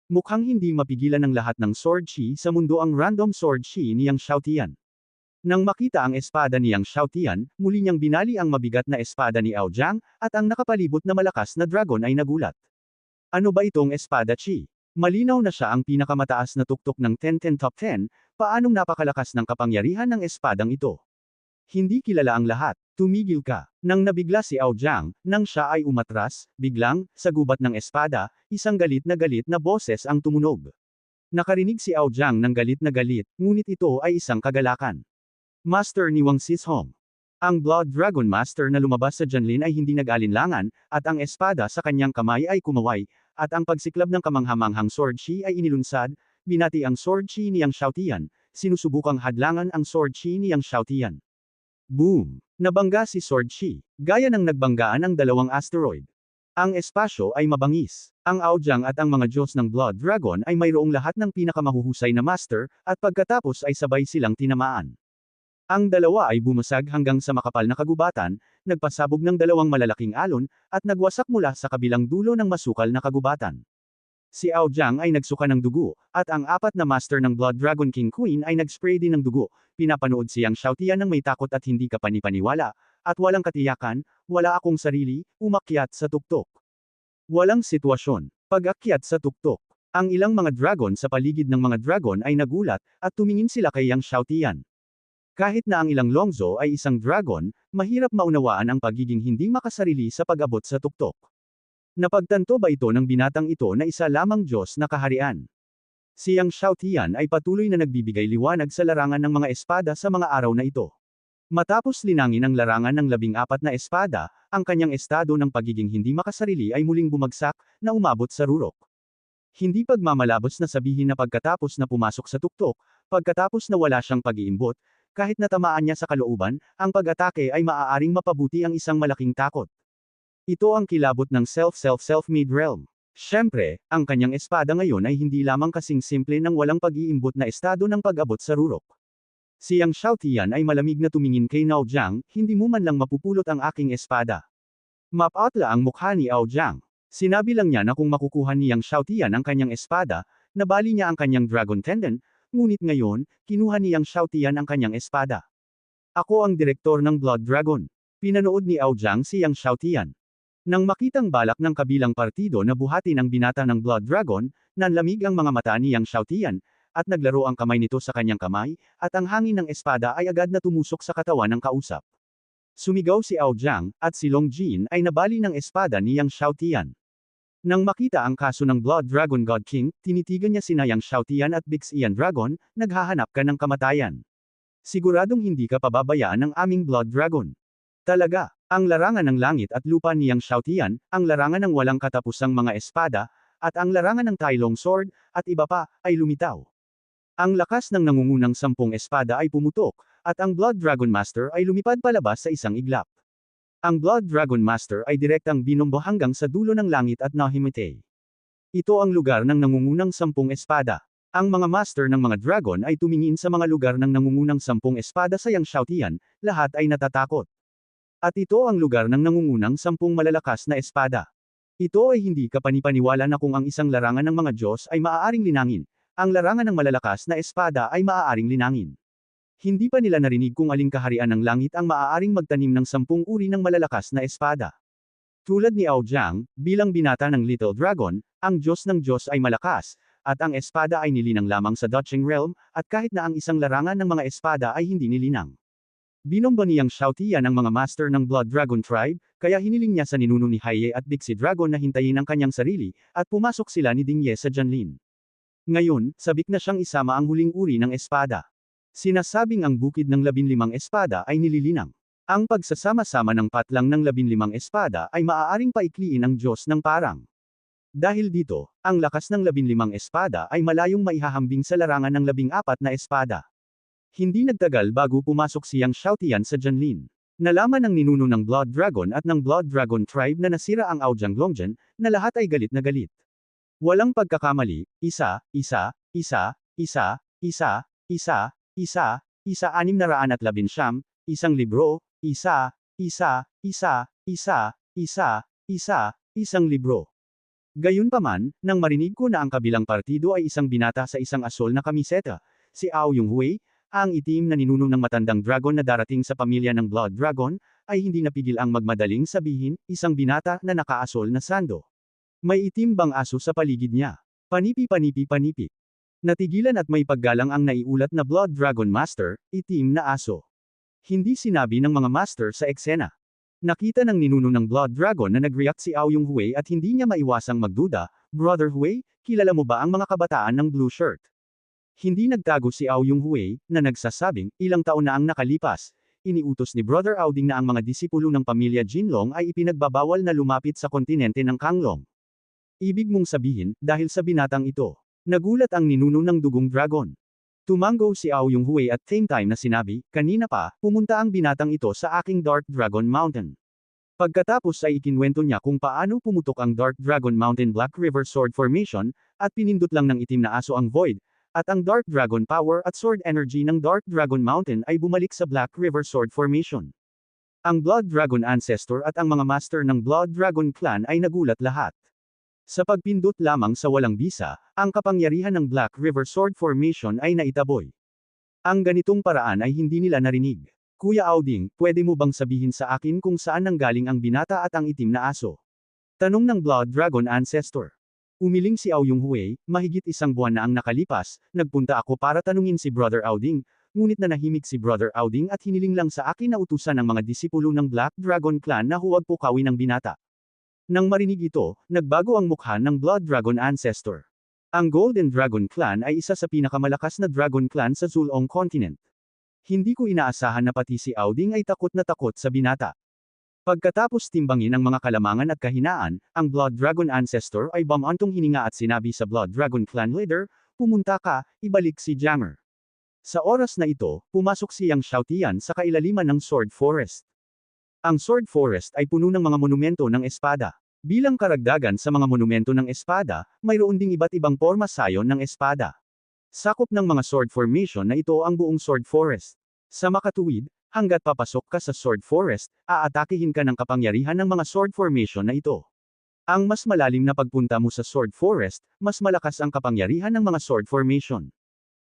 Mukhang hindi mapigilan ng lahat ng sword chi sa mundo ang random sword chi ni Yang Xiaotian. Nang makita ang espada ni Yang Xiaotian, muli niyang binali ang mabigat na espada ni Ao Jiang, at ang nakapalibot na malakas na dragon ay nagulat. Ano ba itong espada chi? Malinaw na siya ang pinakamataas na tuktok ng 10-10 top 10, paanong napakalakas ng kapangyarihan ng espadang ito? Hindi kilala ang lahat, tumigil ka. Nang nabigla si Ao Jiang, nang siya ay umatras, biglang, sa gubat ng espada, isang galit na boses ang tumunog. Nakarinig si Ao Jiang ng galit na galit, ngunit ito ay isang kagalakan. Master ni Wang Sishong. Ang Blood Dragon Master na lumabas sa Janlin ay hindi nag-alinlangan, at ang espada sa kanyang kamay ay kumaway, at ang pagsiklab ng kamanghamanghang sword chi ay inilunsad, binati ang sword chi ni Yang Xiaotian, sinusubukang hadlangan ang sword chi ni Yang Xiaotian. Boom! Nabangga si sword chi, gaya ng nagbanggaan ang dalawang asteroid. Ang espasyo ay mabangis. Ang Aojiang at ang mga Diyos ng Blood Dragon ay mayroong lahat ng pinakamahuhusay na master, at pagkatapos ay sabay silang tinamaan. Ang dalawa ay bumasag hanggang sa makapal na kagubatan, nagpasabog ng dalawang malalaking alon, at nagwasak mula sa kabilang dulo ng masukal na kagubatan. Si Aojiang ay nagsuka ng dugo, at ang apat na master ng Blood Dragon King Queen ay nagspray din ng dugo. Pinapanood si Yang Xiaotian ng may takot at hindi kapanipaniwala, at walang katiyakan, wala akong sarili, umakyat sa tuktok. Walang sitwasyon. Pag-akyat sa tuktok. Ang ilang mga dragon sa paligid ng mga dragon ay nagulat, at tumingin sila kay Yang Xiaotian. Kahit na ang ilang Longzhou ay isang dragon, mahirap maunawaan ang pagiging hindi makasarili sa pag-abot sa tuktok. Napagtanto ba ito ng binatang ito na isa lamang Diyos na kaharian? Si Yang Xiaotian ay patuloy na nagbibigay liwanag sa larangan ng mga espada sa mga araw na ito. Matapos linangin ang larangan ng 14 na espada, ang kanyang estado ng pagiging hindi makasarili ay muling bumagsak, na umabot sa rurok. Hindi pagmamalabos na sabihin na pagkatapos na pumasok sa tuktok, pagkatapos na wala siyang pag-iimbot, kahit natamaan niya sa kalooban, ang pag-atake ay maaaring mapabuti ang isang malaking takot. Ito ang kilabot ng self-made realm. Siyempre, ang kanyang espada ngayon ay hindi lamang kasing simple ng walang pag-iimbot na estado ng pag-abot sa rurok. Si Yang Xiaotian ay malamig na tumingin kay Aojiang, hindi mo man lang mapupulot ang aking espada. Mapatla ang mukha ni Aojiang. Sinabi lang niya na kung makukuha ni Yang Xiaotian ang kanyang espada, nabali niya ang kanyang dragon tendon, ngunit ngayon, kinuha ni Yang Xiaotian ang kanyang espada. Ako ang direktor ng Blood Dragon. Pinanood ni Aojiang si Yang Xiaotian. Nang makitang balak ng kabilang partido na buhatin ang binata ng Blood Dragon, nanlamig ang mga mata ni Yang Xiaotian, at naglaro ang kamay nito sa kanyang kamay, at ang hangin ng espada ay agad na tumusok sa katawan ng kausap. Sumigaw si Aojiang, at si Long Jin ay nabali ng espada ni Yang Xiaotian. Nang makita ang kaso ng Blood Dragon God King, tinitigan niya sina Yang Xiaotian at Bix Ian Dragon, naghahanap ka ng kamatayan. Siguradong hindi ka pababayaan ng aming Blood Dragon. Talaga, ang larangan ng langit at lupa ni Yang Xiaotian, ang larangan ng walang katapusang mga espada, at ang larangan ng Tai Long Sword, at iba pa, ay lumitaw. Ang lakas ng nangungunang 10 espada ay pumutok, at ang Blood Dragon Master ay lumipad palabas sa isang iglap. Ang Blood Dragon Master ay direktang binombo hanggang sa dulo ng langit at nahimatay. Ito ang lugar ng nangungunang 10 espada. Ang mga master ng mga dragon ay tumingin sa mga lugar ng nangungunang 10 espada sa Yang Xiaotian, lahat ay natatakot. At ito ang lugar ng nangungunang 10 malalakas na espada. Ito ay hindi kapanipaniwala na kung ang isang larangan ng mga Diyos ay maaaring linangin, ang larangan ng malalakas na espada ay maaaring linangin. Hindi pa nila narinig kung aling kaharian ng langit ang maaaring magtanim ng 10 uri ng malalakas na espada. Tulad ni Aojiang, bilang binata ng Little Dragon, ang Diyos ng Diyos ay malakas, at ang espada ay nilinang lamang sa Ducheng Realm, at kahit na ang isang larangan ng mga espada ay hindi nilinang. Binombo ni Yang Xiaotian ang mga master ng Blood Dragon Tribe, kaya hiniling niya sa ninuno ni Haiye at Dixie Dragon na hintayin ang kanyang sarili, at pumasok sila ni Dingye sa Janlin. Ngayon, sabik na siyang isama ang huling uri ng espada. Sinasabing ang bukid ng 15 espada ay nililinang. Ang pagsasama-sama ng patlang ng 15 espada ay maaaring paikliin ang Diyos ng parang. Dahil dito, ang lakas ng 15 espada ay malayong maihahambing sa larangan ng 14 na espada. Hindi nagtagal bago pumasok si Yang Xiaotian sa Janlin. Nalaman ng ninuno ng Blood Dragon at ng Blood Dragon Tribe na nasira ang Aojiang Longjiang, na lahat ay galit na galit. Walang pagkakamali, isa, 619, isang libro, isang libro. Gayunpaman, nang marinig ko na ang kabilang partido ay isang binata sa isang asol na kamiseta, si Ao Yonghui, ang itim na ninuno ng matandang dragon na darating sa pamilya ng Blood Dragon, ay hindi napigil ang magmadaling sabihin, isang binata na nakaasol na sando. May itim bang aso sa paligid niya? Panipi. Natigilan at may paggalang ang naiulat na Blood Dragon Master, itim na aso. Hindi sinabi ng mga master sa eksena. Nakita ng ninuno ng Blood Dragon na nag-react si Ao Yonghui at hindi niya maiwasang magduda, Brother Hui, kilala mo ba ang mga kabataan ng blue shirt? Hindi nagtago si Ao Yonghui, na nagsasabing, ilang taon na ang nakalipas. Iniutos ni Brother Auding na ang mga disipulo ng pamilya Jinlong ay ipinagbabawal na lumapit sa kontinente ng Kanglong. Ibig mong sabihin, dahil sa binatang ito. Nagulat ang ninuno ng dugong dragon. Tumango si Ao Yung Hui at same time na sinabi, kanina pa, pumunta ang binatang ito sa aking Dark Dragon Mountain. Pagkatapos ay ikinwento niya kung paano pumutok ang Dark Dragon Mountain Black River Sword Formation, at pinindot lang ng itim na aso ang Void, at ang Dark Dragon Power at Sword Energy ng Dark Dragon Mountain ay bumalik sa Black River Sword Formation. Ang Blood Dragon Ancestor at ang mga master ng Blood Dragon Clan ay nagulat lahat. Sa pagpindot lamang sa walang bisa, ang kapangyarihan ng Black River Sword Formation ay naitaboy. Ang ganitong paraan ay hindi nila narinig. Kuya Auding, pwede mo bang sabihin sa akin kung saan nanggaling ang binata at ang itim na aso? Tanong ng Blood Dragon Ancestor. Umiling si Ao Yung Hui, mahigit isang buwan na ang nakalipas, nagpunta ako para tanungin si Brother Auding, ngunit nanahimik si Brother Auding at hiniling lang sa akin na utusan ng mga disipulo ng Black Dragon Clan na huwag pukawin ang binata. Nang marinig ito, nagbago ang mukha ng Blood Dragon Ancestor. Ang Golden Dragon Clan ay isa sa pinakamalakas na Dragon Clan sa Zulong Continent. Hindi ko inaasahan na pati si Auding ay takot na takot sa binata. Pagkatapos timbangin ang mga kalamangan at kahinaan, ang Blood Dragon Ancestor ay bumantong hininga at sinabi sa Blood Dragon Clan leader, pumunta ka, ibalik si Jammer. Sa oras na ito, pumasok si Yang Xiaotian sa kailaliman ng Sword Forest. Ang Sword Forest ay puno ng mga monumento ng espada. Bilang karagdagan sa mga monumento ng espada, mayroon ding iba't ibang porma sayon ng espada. Sakop ng mga sword formation na ito ang buong Sword Forest. Sa makatuwid, hanggat papasok ka sa Sword Forest, aatakihin ka ng kapangyarihan ng mga sword formation na ito. Ang mas malalim na pagpunta mo sa Sword Forest, mas malakas ang kapangyarihan ng mga sword formation.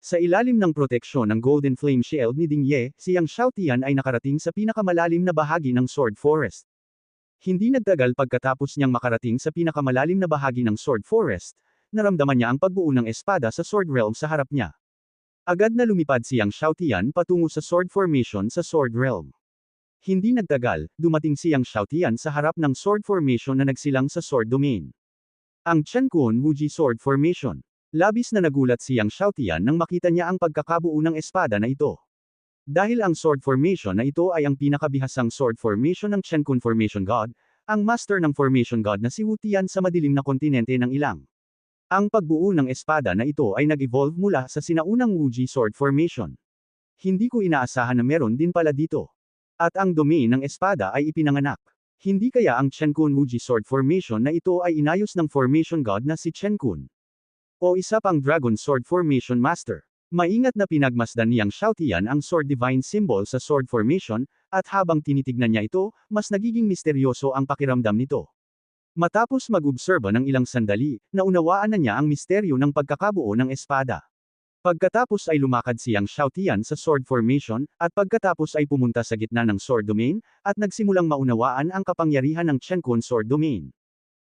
Sa ilalim ng proteksyon ng Golden Flame Shield ni Ding Ye, si Yang Xiaotian ay nakarating sa pinakamalalim na bahagi ng Sword Forest. Hindi nagtagal pagkatapos niyang makarating sa pinakamalalim na bahagi ng Sword Forest, naramdaman niya ang pagbuo ng espada sa Sword Realm sa harap niya. Agad na lumipad si Yang Xiaotian patungo sa Sword Formation sa Sword Realm. Hindi nagtagal, dumating si Yang Xiaotian sa harap ng Sword Formation na nagsilang sa Sword Domain. Ang Qianquan Wuji Sword Formation. Labis na nagulat si Yang Xiaotian nang makita niya ang pagkakabuo ng espada na ito. Dahil ang Sword Formation na ito ay ang pinakabihasang Sword Formation ng Qianquan Formation God, ang master ng Formation God na si Wu Tian sa madilim na kontinente ng ilang. Ang pagbuo ng espada na ito ay nag-evolve mula sa sinaunang Wuji Sword Formation. Hindi ko inaasahan na meron din pala dito. At ang domain ng espada ay ipinanganak. Hindi kaya ang Qianquan Wuji Sword Formation na ito ay inayos ng Formation God na si Qianquan? O isa pang Dragon Sword Formation Master. Maingat na pinagmasdan niyang Xiaotian ang Sword Divine Symbol sa Sword Formation, at habang tinitignan niya ito, mas nagiging misteryoso ang pakiramdam nito. Matapos mag-obserba ng ilang sandali, naunawaan na niya ang misteryo ng pagkakabuo ng espada. Pagkatapos ay lumakad si Yang Xiaotian sa Sword Formation, at pagkatapos ay pumunta sa gitna ng Sword Domain, at nagsimulang maunawaan ang kapangyarihan ng Qianquan Sword Domain.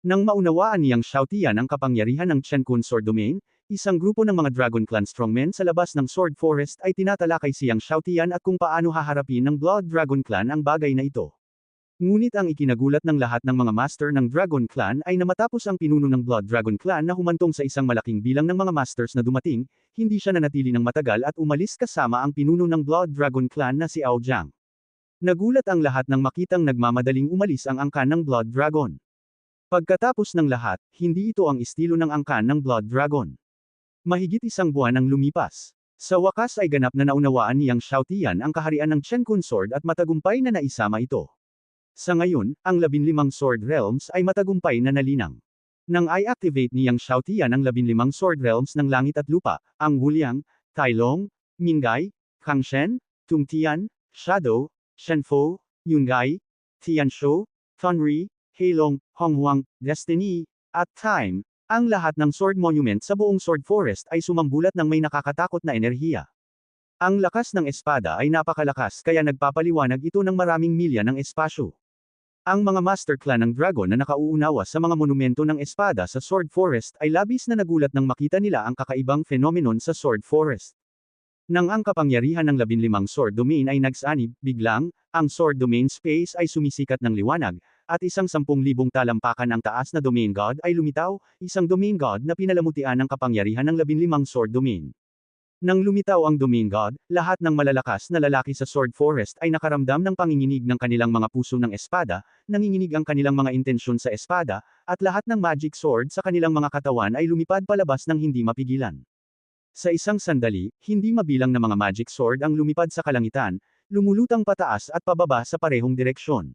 Nang maunawaan ni Yang Xiaotian ang kapangyarihan ng Qianquan Sword Domain, isang grupo ng mga Dragon Clan Strongmen sa labas ng Sword Forest ay tinatalakay si Yang Xiaotian at kung paano haharapin ng Blood Dragon Clan ang bagay na ito. Ngunit ang ikinagulat ng lahat ng mga master ng Dragon Clan ay na matapos ang pinuno ng Blood Dragon Clan na humantong sa isang malaking bilang ng mga masters na dumating, hindi siya nanatili ng matagal at umalis kasama ang pinuno ng Blood Dragon Clan na si Ao Jiang. Nagulat ang lahat nang makitang nagmamadaling umalis ang angkan ng Blood Dragon. Pagkatapos ng lahat, hindi ito ang estilo ng angkan ng Blood Dragon. Mahigit isang buwan ang lumipas. Sa wakas ay ganap na naunawaan ni Yang Xiaotian ang kaharian ng Qianquan Sword at matagumpay na naisama ito. Sa ngayon, ang 15 Sword Realms ay matagumpay na nalinang. Nang i-activate ni Yang Xiaotian ang 15 Sword Realms ng langit at lupa, ang Wuliang, Tailong, Mingai, Kangshen, Tungtian, Shadow, Shenfo, Yungai, Tianshu, Thunri, Heilong, Honghuang, Destiny, at Time. Ang lahat ng Sword Monument sa buong Sword Forest ay sumambulat ng may nakakatakot na enerhiya. Ang lakas ng espada ay napakalakas kaya nagpapaliwanag ito ng maraming milya ng espasyo. Ang mga Master Clan ng Dragon na nakauunawa sa mga monumento ng espada sa Sword Forest ay labis na nagulat nang makita nila ang kakaibang phenomenon sa Sword Forest. Nang ang kapangyarihan ng 15 Sword Domain ay nagsanib, biglang, ang Sword Domain Space ay sumisikat ng liwanag, at isang 10,000 talampakan ang taas na Domain God ay lumitaw, isang Domain God na pinalamutian ng kapangyarihan ng 15 Sword Domain. Nang lumitaw ang Domain God, lahat ng malalakas na lalaki sa Sword Forest ay nakaramdam ng panginginig ng kanilang mga puso ng espada, nanginginig ang kanilang mga intensyon sa espada, at lahat ng magic sword sa kanilang mga katawan ay lumipad palabas ng hindi mapigilan. Sa isang sandali, hindi mabilang na mga magic sword ang lumipad sa kalangitan, lumulutang pataas at pababa sa parehong direksyon.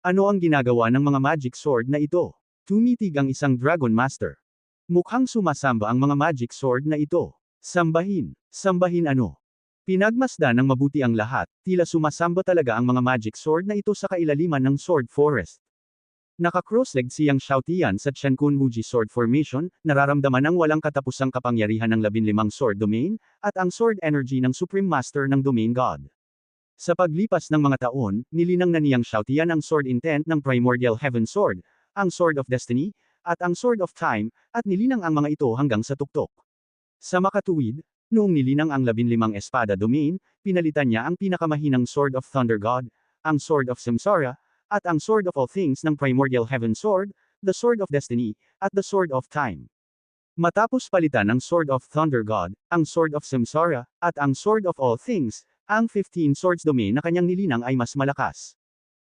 Ano ang ginagawa ng mga magic sword na ito? Tumitig ang isang Dragon Master. Mukhang sumasamba ang mga magic sword na ito. Sambahin. Sambahin ano? Pinagmasdan ng mabuti ang lahat, tila sumasamba talaga ang mga magic sword na ito sa kailaliman ng Sword Forest. Naka-cross-legged siyang Xiaotian sa Chenkun Muji Sword Formation, nararamdaman ang walang katapusang kapangyarihan ng 15 Sword Domain, at ang Sword Energy ng Supreme Master ng Domain God. Sa paglipas ng mga taon, nilinang na niyang Xiaotian ang Sword Intent ng Primordial Heaven Sword, ang Sword of Destiny, at ang Sword of Time, at nilinang ang mga ito hanggang sa tuktok. Sa makatuwid, noong nilinang ang 15 Espada Domain, pinalitan niya ang pinakamahinang Sword of Thunder God, ang Sword of Samsara, at ang Sword of All Things ng Primordial Heaven Sword, the Sword of Destiny, at the Sword of Time. Matapos palitan ang Sword of Thunder God, ang Sword of Samsara, at ang Sword of All Things, ang 15 Swords Domain na kanyang nilinang ay mas malakas.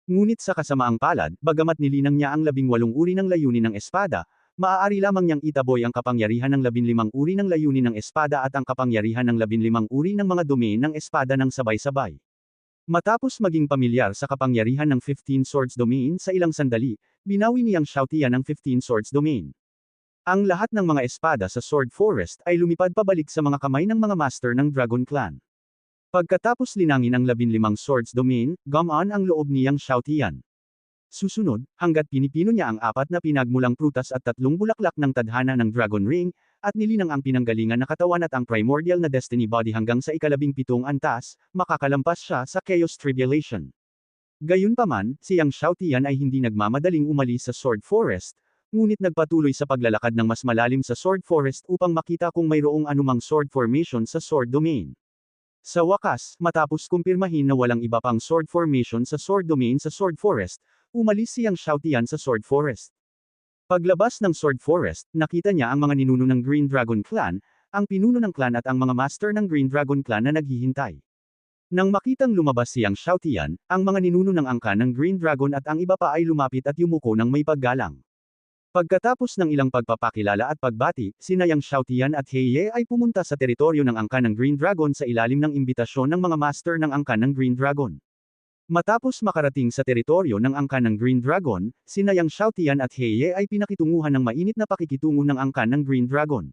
Ngunit sa kasamaang palad, bagamat nilinang niya ang 18 uri ng layunin ng espada, maaari lamang niyang itaboy ang kapangyarihan ng 15 uri ng layunin ng espada at ang kapangyarihan ng 15 uri ng mga domain ng espada ng sabay-sabay. Matapos maging pamilyar sa kapangyarihan ng 15 Swords Domain sa ilang sandali, binawi niyang Xiaotian ang 15 Swords Domain. Ang lahat ng mga espada sa Sword Forest ay lumipad pabalik sa mga kamay ng mga master ng Dragon Clan. Pagkatapos linangin ang 15 Swords Domain, gumaan ang loob niyang Xiaotian. Susunod, hanggat pinipino niya ang 4 na pinagmulang prutas at 3 bulaklak ng tadhana ng Dragon Ring, at nilinang ang pinanggalingan na katawan at ang primordial na destiny body hanggang sa 17 antas, makakalampas siya sa Chaos Tribulation. Gayunpaman, siyang Xiaotian ay hindi nagmamadaling umalis sa Sword Forest, ngunit nagpatuloy sa paglalakad ng mas malalim sa Sword Forest upang makita kung mayroong anumang sword formation sa Sword Domain. Sa wakas, matapos kumpirmahin na walang iba pang sword formation sa Sword Domain sa Sword Forest, umalis siyang Xiaotian sa Sword Forest. Paglabas ng Sword Forest, nakita niya ang mga ninuno ng Green Dragon Clan, ang pinuno ng clan at ang mga master ng Green Dragon Clan na naghihintay. Nang makitang lumabas siyang Xiaotian, ang mga ninuno ng angkan ng Green Dragon at ang iba pa ay lumapit at yumuko ng may paggalang. Pagkatapos ng ilang pagpapakilala at pagbati, sina Yang Xiaotian at Heye ay pumunta sa teritoryo ng angkan ng Green Dragon sa ilalim ng imbitasyon ng mga master ng angkan ng Green Dragon. Matapos makarating sa teritoryo ng angkan ng Green Dragon, sina Yang Xiaotian at Heye ay pinakitunguhan ng mainit na pakikitungo ng angkan ng Green Dragon.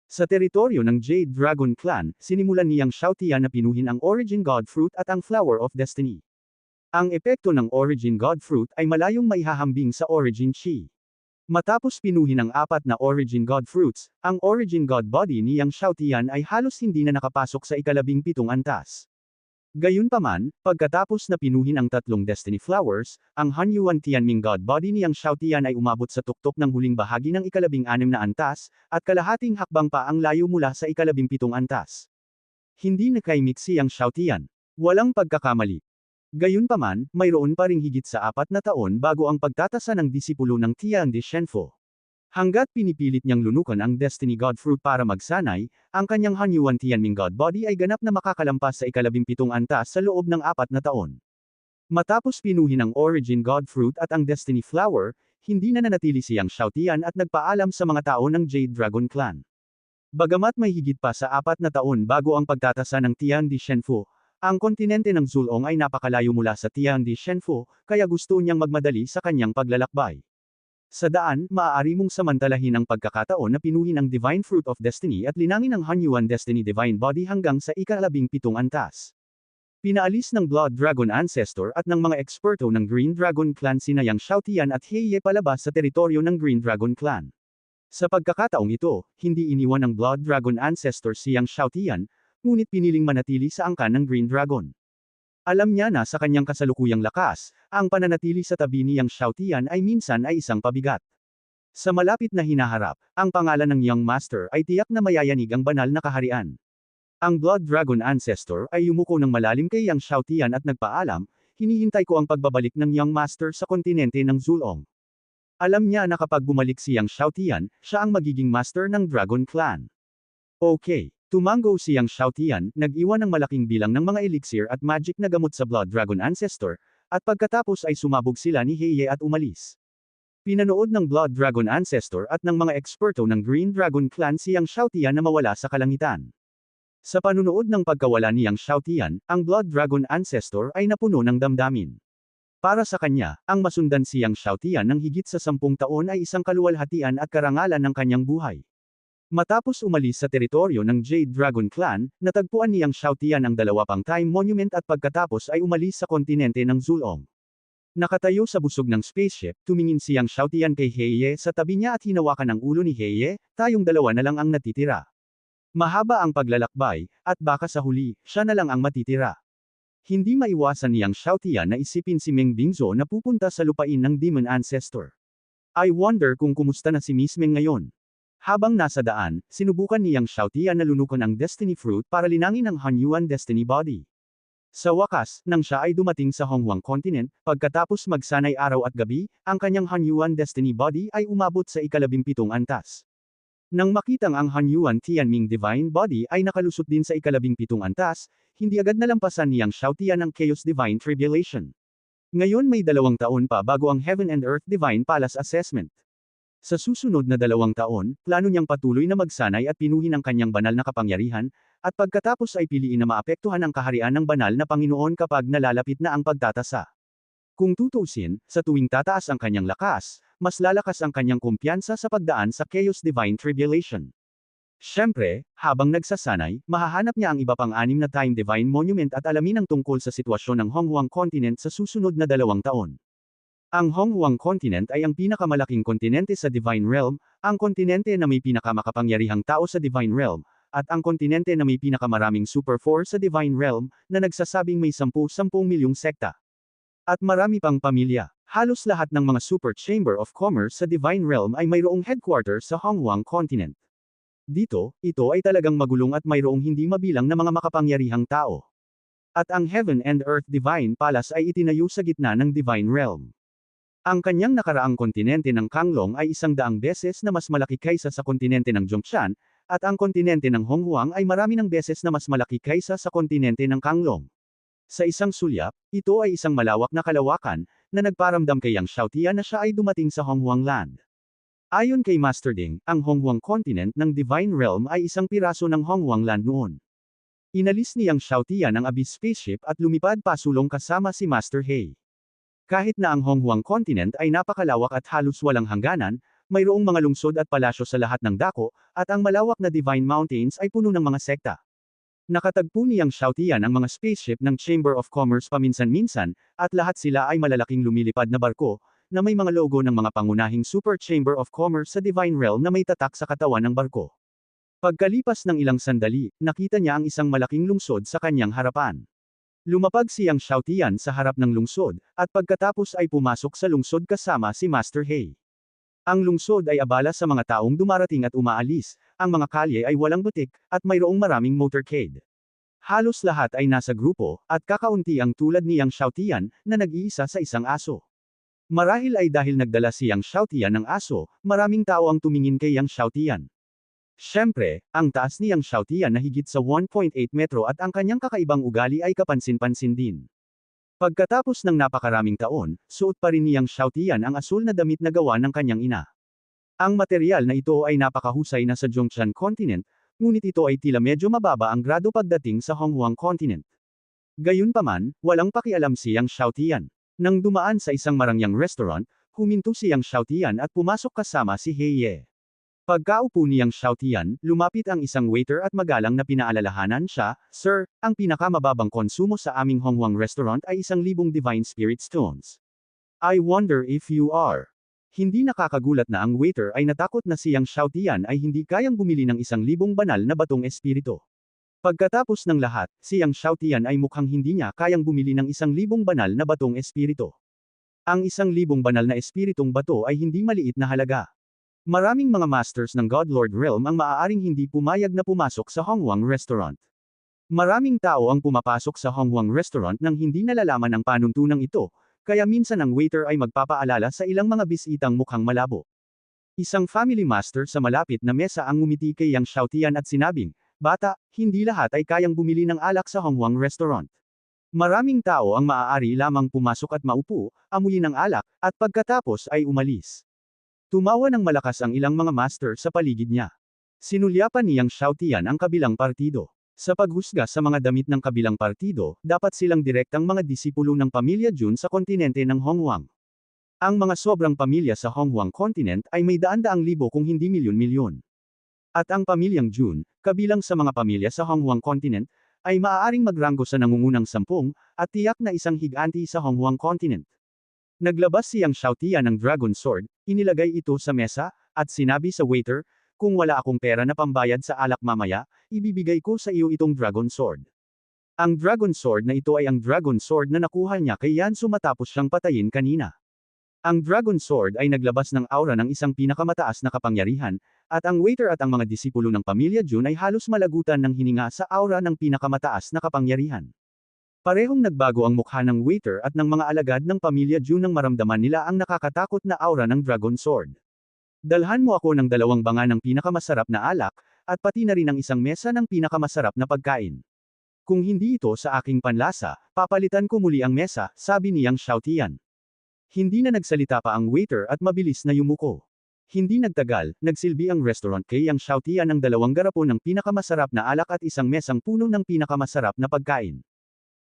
Sa teritoryo ng Jade Dragon Clan, sinimulan ni Yang Xiaotian na pinuhin ang Origin God Fruit at ang Flower of Destiny. Ang epekto ng Origin God Fruit ay malayong maihahambing sa Origin Chi. Matapos pinuhin ang 4 na Origin God Fruits, ang Origin God Body ni Yang Xiaotian ay halos hindi na nakapasok sa 17 antas. Gayunpaman, pagkatapos na pinuhin ang 3 Destiny Flowers, ang Hanyuan Tianming God Body ni Yang Xiaotian ay umabot sa tuktok ng huling bahagi ng 16 na antas, at kalahating hakbang pa ang layo mula sa 17 antas. Hindi nakaimik si Yang Xiaotian. Walang pagkakamali. Gayunpaman, mayroon pa ring higit sa 4 na taon bago ang pagtatasa ng disipulo ng Tian de Shenfo. Hanggat pinipilit niyang lunukan ang Destiny God Fruit para magsanay, ang kanyang Hanyuan Tianming God Body ay ganap na makakalampas sa 17 antas sa loob ng 4 na taon. Matapos pinuhin ang Origin God Fruit at ang Destiny Flower, hindi na nanatili siyang Xiaotian at nagpaalam sa mga tao ng Jade Dragon Clan. Bagamat may higit pa sa 4 na taon bago ang pagtatasa ng Tian de Shenfo, ang kontinente ng Zulong ay napakalayo mula sa Tian de Shenfo, kaya gusto niyang magmadali sa kanyang paglalakbay. Sa daan, maaari mong samantalahin ang pagkakataon na pinuhin ang Divine Fruit of Destiny at linangin ang Hanyuan Destiny Divine Body hanggang sa 17 antas. Pinaalis ng Blood Dragon Ancestor at ng mga eksperto ng Green Dragon Clan sina Yang Xiaotian at Heye palabas sa teritoryo ng Green Dragon Clan. Sa pagkakataong ito, hindi iniwan ng Blood Dragon Ancestor si Yang Xiaotian, ngunit piniling manatili sa angkan ng Green Dragon. Alam niya na sa kanyang kasalukuyang lakas, ang pananatili sa tabi ni Yang Xiaotian ay minsan ay isang pabigat. Sa malapit na hinaharap, ang pangalan ng Young Master ay tiyak na mayayanig ang banal na kaharian. Ang Blood Dragon Ancestor ay yumuko ng malalim kay Yang Xiaotian at nagpaalam, hinihintay ko ang pagbabalik ng Young Master sa kontinente ng Zulong. Alam niya na kapag bumalik si Yang Xiaotian, siya ang magiging master ng Dragon Clan. Okay. Tumango si Yang Xiaotian, nag-iwan ng malaking bilang ng mga elixir at magic na gamot sa Blood Dragon Ancestor, at pagkatapos ay sumabog sila ni Heye at umalis. Pinanood ng Blood Dragon Ancestor at ng mga eksperto ng Green Dragon Clan si Yang Xiaotian na mawala sa kalangitan. Sa panunood ng pagkawala ni Yang Xiaotian, ang Blood Dragon Ancestor ay napuno ng damdamin. Para sa kanya, ang masundan si Yang Xiaotian ng higit sa 10 taon ay isang kaluwalhatian at karangalan ng kanyang buhay. Matapos umalis sa teritoryo ng Jade Dragon Clan, natagpuan ni Yang Xiaotian ang dalawa pang time monument at pagkatapos ay umalis sa kontinente ng Zulong. Nakatayo sa busog ng spaceship, tumingin si Yang Xiaotian kay Heye sa tabi niya at hinawakan ang ulo ni Heye, tayong dalawa na lang ang natitira. Mahaba ang paglalakbay, at baka sa huli, siya na lang ang matitira. Hindi maiwasan ni Yang Xiaotian na isipin si Meng Bingzo na pupunta sa lupain ng Demon Ancestor. I wonder kung kumusta na si Miss Meng ngayon. Habang nasa daan, sinubukan ni Yang Xiaotian na lunukan ang Destiny Fruit para linangin ang Hanyuan Destiny Body. Sa wakas, nang siya ay dumating sa Honghuang Continent, pagkatapos magsanay araw at gabi, ang kanyang Hanyuan Destiny Body ay umabot sa 17 antas. Nang makitang ang Hanyuan Tianming Divine Body ay nakalusot din sa 17 antas, hindi agad nalampasan ni Yang Xiaotian ang Chaos Divine Tribulation. Ngayon may 2 taon pa bago ang Heaven and Earth Divine Palace Assessment. Sa susunod na 2 taon, plano niyang patuloy na magsanay at pinuhin ang kanyang banal na kapangyarihan, at pagkatapos ay piliin na maapektuhan ang kaharian ng banal na Panginoon kapag nalalapit na ang pagtatasa. Kung tutuusin, sa tuwing tataas ang kanyang lakas, mas lalakas ang kanyang kumpiyansa sa pagdaan sa Chaos Divine Tribulation. Siyempre, habang nagsasanay, mahahanap niya ang iba pang 6 na Time Divine Monument at alamin ang tungkol sa sitwasyon ng Honghuang Continent sa susunod na 2 taon. Ang Honghuang Continent ay ang pinakamalaking kontinente sa Divine Realm, ang kontinente na may pinakamakapangyarihang tao sa Divine Realm, at ang kontinente na may pinakamaraming Super 4 sa Divine Realm, na nagsasabing may 10 milyong sekta. At marami pang pamilya. Halos lahat ng mga Super Chamber of Commerce sa Divine Realm ay mayroong headquarters sa Honghuang Continent. Dito, ito ay talagang magulong at mayroong hindi mabilang na mga makapangyarihang tao. At ang Heaven and Earth Divine Palace ay itinayo sa gitna ng Divine Realm. Ang kanyang nakaraang kontinente ng Kanglong ay 100 beses na mas malaki kaysa sa kontinente ng Zhongshan, at ang kontinente ng Honghuang ay marami ng beses na mas malaki kaysa sa kontinente ng Kanglong. Sa isang sulyap, ito ay isang malawak na kalawakan, na nagparamdam kay Yang Xiaotian na siya ay dumating sa Honghuang Land. Ayon kay Master Ding, ang Honghuang Continent ng Divine Realm ay isang piraso ng Honghuang Land noon. Inalis ni Yang Xiaotian ang Abyss Spaceship at lumipad pasulong kasama si Master He. Kahit na ang Honghuang Continent ay napakalawak at halos walang hangganan, mayroong mga lungsod at palasyo sa lahat ng dako, at ang malawak na Divine Mountains ay puno ng mga sekta. Nakatagpo ni Yang Xiaotian ang mga spaceship ng Chamber of Commerce paminsan-minsan, at lahat sila ay malalaking lumilipad na barko, na may mga logo ng mga pangunahing Super Chamber of Commerce sa Divine Realm na may tatak sa katawan ng barko. Pagkalipas ng ilang sandali, nakita niya ang isang malaking lungsod sa kanyang harapan. Lumapag si Yang Xiaotian sa harap ng lungsod, at pagkatapos ay pumasok sa lungsod kasama si Master He. Ang lungsod ay abala sa mga taong dumarating at umaalis, ang mga kalye ay walang butik, at mayroong maraming motorcade. Halos lahat ay nasa grupo, at kakaunti ang tulad ni Yang Xiaotian, na nag-iisa sa isang aso. Marahil ay dahil nagdala si Yang Xiaotian ng aso, maraming tao ang tumingin kay Yang Xiaotian. Siyempre, ang taas ni Yang Xiaotian na higit sa 1.8 metro at ang kanyang kakaibang ugali ay kapansin-pansin din. Pagkatapos ng napakaraming taon, suot pa rin ni Yang Xiaotian ang asul na damit na gawa ng kanyang ina. Ang materyal na ito ay napakahusay na sa Zhongshan Continent, ngunit ito ay tila medyo mababa ang grado pagdating sa Honghuang Continent. Gayunpaman, walang pakialam si Yang Xiaotian. Nang dumaan sa isang marangyang restaurant, huminto si Yang Xiaotian at pumasok kasama si Heye. Pagkaupo ni Yang Xiaotian, lumapit ang isang waiter at magalang na pinaalalahanan siya, "Sir, ang pinakamababang konsumo sa aming Honghuang restaurant ay 1,000 Divine Spirit Stones. I wonder if you are." Hindi nakakagulat na ang waiter ay natakot na si Yang Xiaotian ay hindi kayang bumili ng 1,000 banal na batong espiritu. Pagkatapos ng lahat, si Yang Xiaotian ay mukhang hindi niya kayang bumili ng 1,000 banal na batong espiritu. Ang 1,000 banal na espiritong bato ay hindi maliit na halaga. Maraming mga masters ng Godlord Realm ang maaaring hindi pumayag na pumasok sa Honghuang Restaurant. Maraming tao ang pumapasok sa Honghuang Restaurant nang hindi nalalaman ang panuntunang ito, kaya minsan ang waiter ay magpapaalala sa ilang mga bisitang mukhang malabo. Isang family master sa malapit na mesa ang ngumiti kay Yang Xiaotian at sinabing, Bata, hindi lahat ay kayang bumili ng alak sa Hongwang Restaurant. Maraming tao ang maaari lamang pumasok at maupo, amuyin ang alak, at pagkatapos ay umalis. Tumawa ng malakas ang ilang mga master sa paligid niya. Sinulyapan niyang Xiaotian ang kabilang partido. Sa paghusga sa mga damit ng kabilang partido, dapat silang direktang mga disipulo ng pamilya Jun sa kontinente ng Hongwang. Ang mga sobrang pamilya sa Hongwang Continent ay may daan-daang libo kung hindi milyon-milyon. At ang pamilyang Jun, kabilang sa mga pamilya sa Hongwang Continent, ay maaaring magranggo sa nangungunang 10, at tiyak na isang higanti sa Hongwang Continent. Naglabas siyang Xiaotian ng Dragon Sword, inilagay ito sa mesa, at sinabi sa waiter, kung wala akong pera na pambayad sa alak mamaya, ibibigay ko sa iyo itong Dragon Sword. Ang Dragon Sword na ito ay ang Dragon Sword na nakuha niya kay Yansu matapos siyang patayin kanina. Ang Dragon Sword ay naglabas ng aura ng isang pinakamataas na kapangyarihan, at ang waiter at ang mga disipulo ng pamilya Jun ay halos malagutan ng hininga sa aura ng pinakamataas na kapangyarihan. Parehong nagbago ang mukha ng waiter at ng mga alagad ng pamilya Jun nang maramdaman nila ang nakakatakot na aura ng Dragon Sword. Dalhan mo ako ng 2 banga ng pinakamasarap na alak, at pati na rin ang isang mesa ng pinakamasarap na pagkain. Kung hindi ito sa aking panlasa, papalitan ko muli ang mesa, sabi niyang Xiaotian. Hindi na nagsalita pa ang waiter at mabilis na yumuko. Hindi nagtagal, nagsilbi ang restaurant kay Yang Xiaotian ng 2 garapon ng pinakamasarap na alak at isang mesang puno ng pinakamasarap na pagkain.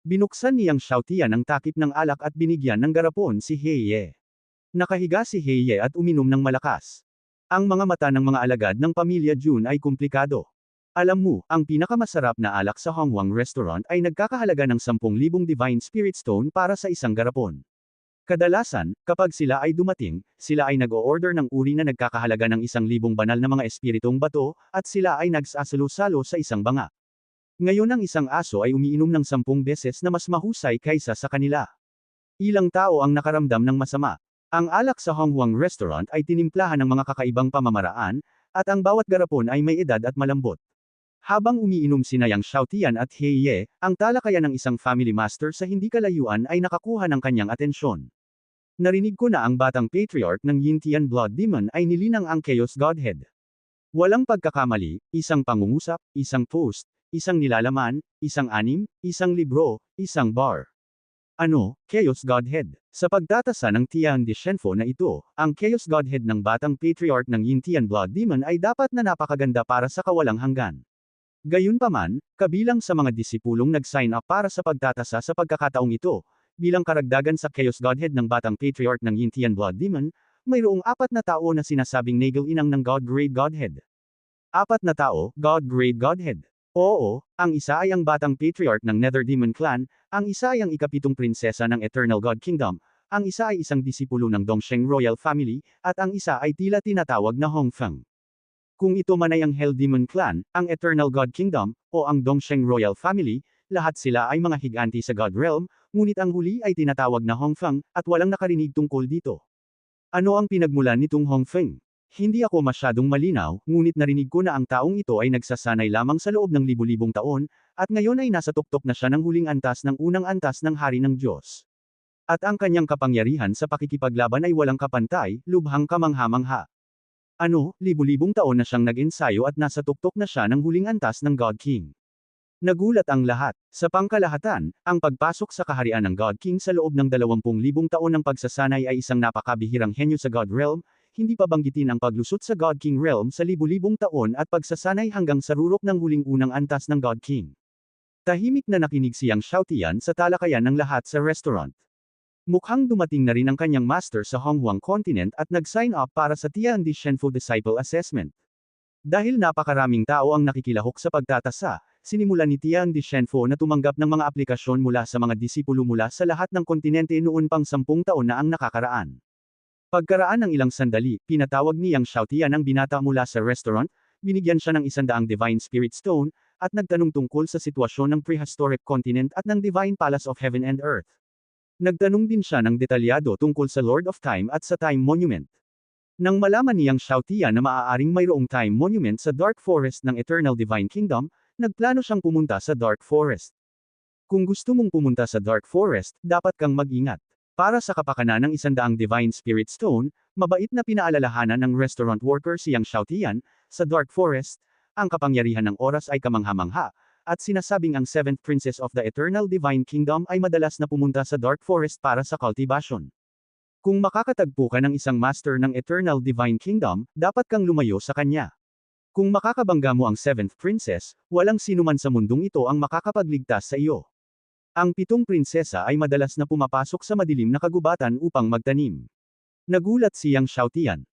Binuksan ni Yang Xiaotian ang takip ng alak at binigyan ng garapon si Heye. Nakahiga si Heye at uminom ng malakas. Ang mga mata ng mga alagad ng pamilya Jun ay komplikado. Alam mo, ang pinakamasarap na alak sa Hongwang Restaurant ay nagkakahalaga ng 10,000 Divine Spirit Stone para sa isang garapon. Kadalasan, kapag sila ay dumating, sila ay nag-o-order ng uri na nagkakahalaga ng 1,000 banal na mga espiritong bato, at sila ay nagsasalo-salo sa isang banga. Ngayon ang isang aso ay umiinom ng 10 beses na mas mahusay kaysa sa kanila. Ilang tao ang nakaramdam ng masama. Ang alak sa Hongwang Restaurant ay tinimplahan ng mga kakaibang pamamaraan, at ang bawat garapon ay may edad at malambot. Habang umiinom sina Yang Xiaotian at Heye, ang talakayan ng isang family master sa hindi kalayuan ay nakakuha ng kanyang atensyon. Narinig ko na ang batang patriarch ng Yintian Blood Demon ay nilinang ang Chaos Godhead. Walang pagkakamali, isang pangungusap, isang post, isang nilalaman, isang anim, isang libro, isang bar. Ano, Chaos Godhead? Sa pagtatasa ng Tian de Shenfo na ito, ang Chaos Godhead ng batang patriarch ng Yintian Blood Demon ay dapat na napakaganda para sa kawalang hanggan. Gayunpaman, kabilang sa mga disipulong nag-sign up para sa pagtatasa sa pagkakataong ito, bilang karagdagan sa Chaos Godhead ng batang patriarch ng Yintian Blood Demon, mayroong 4 na tao na sinasabing nagal-inang ng God-grade Godhead. 4 na tao, God-grade Godhead. Oo, ang isa ay ang batang patriarch ng Nether Demon Clan, ang isa ay ang ikapitong prinsesa ng Eternal God Kingdom, ang isa ay isang disipulo ng Dongsheng Royal Family, at ang isa ay tila tinatawag na Hongfeng. Kung ito man ay ang Hell Demon Clan, ang Eternal God Kingdom, o ang Dongsheng Royal Family, lahat sila ay mga higanti sa God Realm, ngunit ang huli ay tinatawag na Hongfeng, at walang nakarinig tungkol dito. Ano ang pinagmulan nitong Hongfeng? Hindi ako masyadong malinaw, ngunit narinig ko na ang taong ito ay nagsasanay lamang sa loob ng libu-libong taon, at ngayon ay nasa tuktok na siya ng huling antas ng unang antas ng Hari ng Diyos. At ang kanyang kapangyarihan sa pakikipaglaban ay walang kapantay, lubhang kamangha-mangha. Ano, libu-libong taon na siyang nag-ensayo at nasa tuktok na siya ng huling antas ng God King. Nagulat ang lahat. Sa pangkalahatan, ang pagpasok sa kaharian ng God King sa loob ng 20,000 taon ng pagsasanay ay isang napakabihirang henyo sa God Realm, hindi pa banggitin ang paglusot sa God King Realm sa libu-libong taon at pagsasanay hanggang sa rurok ng huling unang antas ng God King. Tahimik na nakinig si Yang Xiaotian sa talakayan ng lahat sa restaurant. Mukhang dumating na rin ang kanyang master sa Hongwang Continent at nag-sign up para sa Tian de Shenfo Disciple Assessment. Dahil napakaraming tao ang nakikilahok sa pagtatasa, sinimulan ni Tian de Shenfo na tumanggap ng mga aplikasyon mula sa mga disipulo mula sa lahat ng kontinente noon pang 10 taon na ang nakakaraan. Pagkaraan ng ilang sandali, pinatawag ni Yang Xiaotian ang binata mula sa restaurant, binigyan siya ng 100 Divine Spirit Stone, at nagtanong tungkol sa sitwasyon ng prehistoric continent at ng Divine Palace of Heaven and Earth. Nagtanong din siya ng detalyado tungkol sa Lord of Time at sa Time Monument. Nang malaman ni Yang Xiaotian na maaaring mayroong Time Monument sa Dark Forest ng Eternal Divine Kingdom, nagplano siyang pumunta sa Dark Forest. Kung gusto mong pumunta sa Dark Forest, dapat kang mag-ingat. Para sa kapakanan ng 100 Divine Spirit Stone, mabait na pinaalalahanan ng restaurant worker si Yang Xiaotian, sa Dark Forest, ang kapangyarihan ng oras ay kamangha-mangha, at sinasabing ang seventh princess of the Eternal Divine Kingdom ay madalas na pumunta sa Dark Forest para sa cultivation. Kung makakatagpo ka ng isang master ng Eternal Divine Kingdom, dapat kang lumayo sa kanya. Kung makakabangga mo ang seventh princess, walang sinuman sa mundong ito ang makakapagligtas sa iyo. Ang pitong prinsesa ay madalas na pumapasok sa madilim na kagubatan upang magtanim. Nagulat si Yang Xiaotian.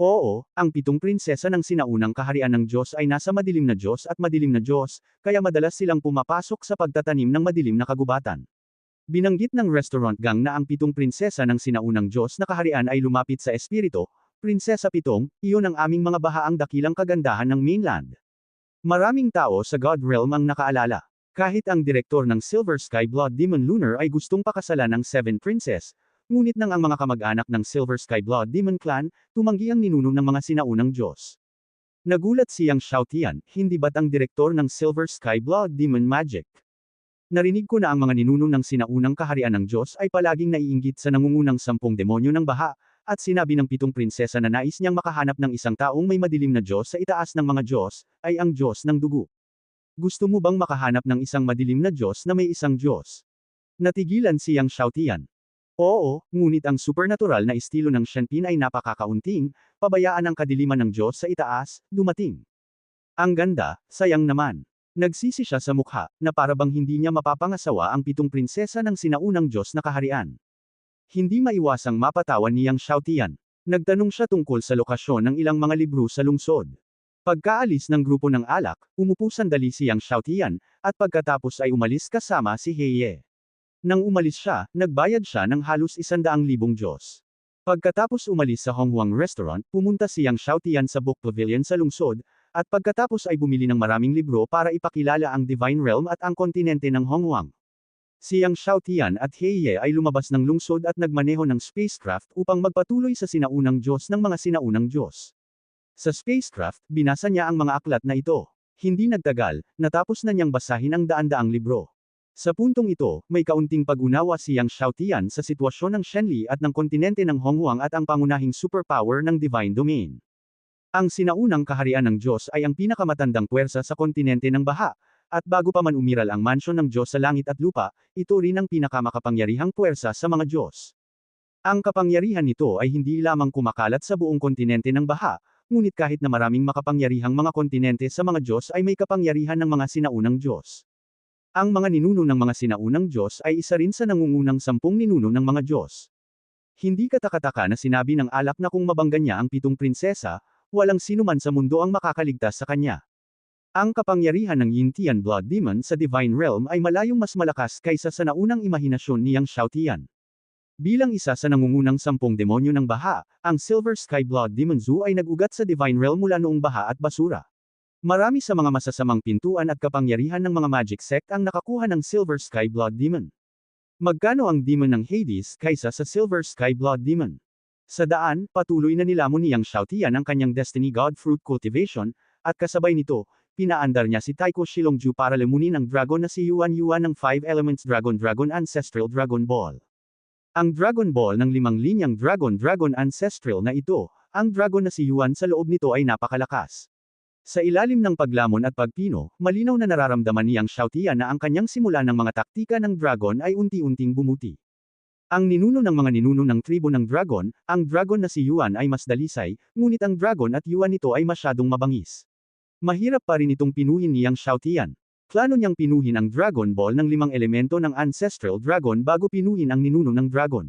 Oo, ang pitong prinsesa ng sinaunang kaharian ng Diyos ay nasa madilim na Diyos at madilim na Diyos, kaya madalas silang pumapasok sa pagtatanim ng madilim na kagubatan. Binanggit ng restaurant gang na ang pitong prinsesa ng sinaunang Diyos na kaharian ay lumapit sa espiritu, Prinsesa Pitong, iyon ang aming mga bahaang dakilang kagandahan ng mainland. Maraming tao sa God Realm ang nakaalala. Kahit ang direktor ng Silver Sky Blood Demon Lunar ay gustong pakasalan ng Seven Princess, ngunit nang ang mga kamag-anak ng Silver Sky Blood Demon Clan, tumanggi ang ninuno ng mga sinaunang Diyos. Nagulat si Yang Xiaotian, hindi ba't ang direktor ng Silver Sky Blood Demon Magic? Narinig ko na ang mga ninuno ng sinaunang kaharian ng Diyos ay palaging naiinggit sa nangungunang 10 demonyo ng baha, at sinabi ng pitong prinsesa na nais niyang makahanap ng isang taong may madilim na Diyos sa itaas ng mga Diyos, ay ang Diyos ng dugo. Gusto mo bang makahanap ng isang madilim na Diyos na may isang Diyos? Natigilan si Yang Xiaotian. Oo, ngunit ang supernatural na estilo ng Shenpin ay napakakaunting, pabayaan ang kadiliman ng Diyos sa itaas, dumating. Ang ganda, sayang naman. Nagsisi siya sa mukha, na para bang hindi niya mapapangasawa ang pitong prinsesa ng sinaunang Diyos na kaharian. Hindi maiwasang mapatawan ni Yang Xiaotian. Nagtanong siya tungkol sa lokasyon ng ilang mga libro sa lungsod. Pagkaalis ng grupo ng alak, umupo sandali si Yang Xiaotian, at pagkatapos ay umalis kasama si Heye. Nang umalis siya, nagbayad siya ng halos 100,000 Diyos. Pagkatapos umalis sa Honghuang Restaurant, pumunta si Yang Xiaotian sa Book Pavilion sa lungsod, at pagkatapos ay bumili ng maraming libro para ipakilala ang Divine Realm at ang kontinente ng Honghuang. Si Yang Xiaotian at Heye ay lumabas ng lungsod at nagmaneho ng spacecraft upang magpatuloy sa sinaunang Diyos ng mga sinaunang Diyos. Sa spacecraft, binasa niya ang mga aklat na ito. Hindi nagtagal, natapos na niyang basahin ang daan-daang libro. Sa puntong ito, may kaunting pag-unawa si Yang Xiaotian sa sitwasyon ng Shenli at ng kontinente ng Honghuang at ang pangunahing superpower ng Divine Domain. Ang sinaunang kaharian ng Diyos ay ang pinakamatandang puwersa sa kontinente ng baha, at bago pa man umiral ang mansyon ng Diyos sa langit at lupa, ito rin ang pinakamakapangyarihang puwersa sa mga Diyos. Ang kapangyarihan nito ay hindi lamang kumakalat sa buong kontinente ng baha, ngunit kahit na maraming makapangyarihang mga kontinente sa mga Diyos ay may kapangyarihan ng mga sinaunang Diyos. Ang mga ninuno ng mga sinaunang Diyos ay isa rin sa nangungunang 10 ninuno ng mga Diyos. Hindi katakataka na sinabi ng alak na kung mabangga niya ang pitong prinsesa, walang sinuman sa mundo ang makakaligtas sa kanya. Ang kapangyarihan ng Yintian Blood Demon sa Divine Realm ay malayong mas malakas kaysa sa naunang imahinasyon ni Yang Xiaotian. Bilang isa sa nangungunang 10 demonyo ng baha, ang Silver Sky Blood Demon Zoo ay nag-ugat sa Divine Realm mula noong baha at basura. Marami sa mga masasamang pintuan at kapangyarihan ng mga magic sect ang nakakuha ng Silver Sky Blood Demon. Magkano ang demon ng Hades kaysa sa Silver Sky Blood Demon? Sa daan, patuloy na nilamon ni Yang Xiaotian ang kanyang Destiny God Fruit Cultivation, at kasabay nito, pinaandar niya si Taiko Shilongju para lemunin ang dragon na si Yuan Yuan ng 5 Elements Dragon Ancestral Dragon Ball. Ang Dragon Ball ng 5 linyang Dragon Ancestral na ito, ang dragon na si Yuan sa loob nito ay napakalakas. Sa ilalim ng paglamon at pagpino, malinaw na nararamdaman ni Yang Xiaotian na ang kanyang simula ng mga taktika ng dragon ay unti-unting bumuti. Ang ninuno ng mga ninuno ng tribo ng dragon, ang dragon na si Yuan ay mas dalisay, ngunit ang dragon at Yuan nito ay masyadong mabangis. Mahirap pa rin itong pinuhin ni Yang Xiaotian. Plano niyang pinuhin ang Dragon Ball ng 5 elemento ng Ancestral Dragon bago pinuhin ang ninuno ng dragon.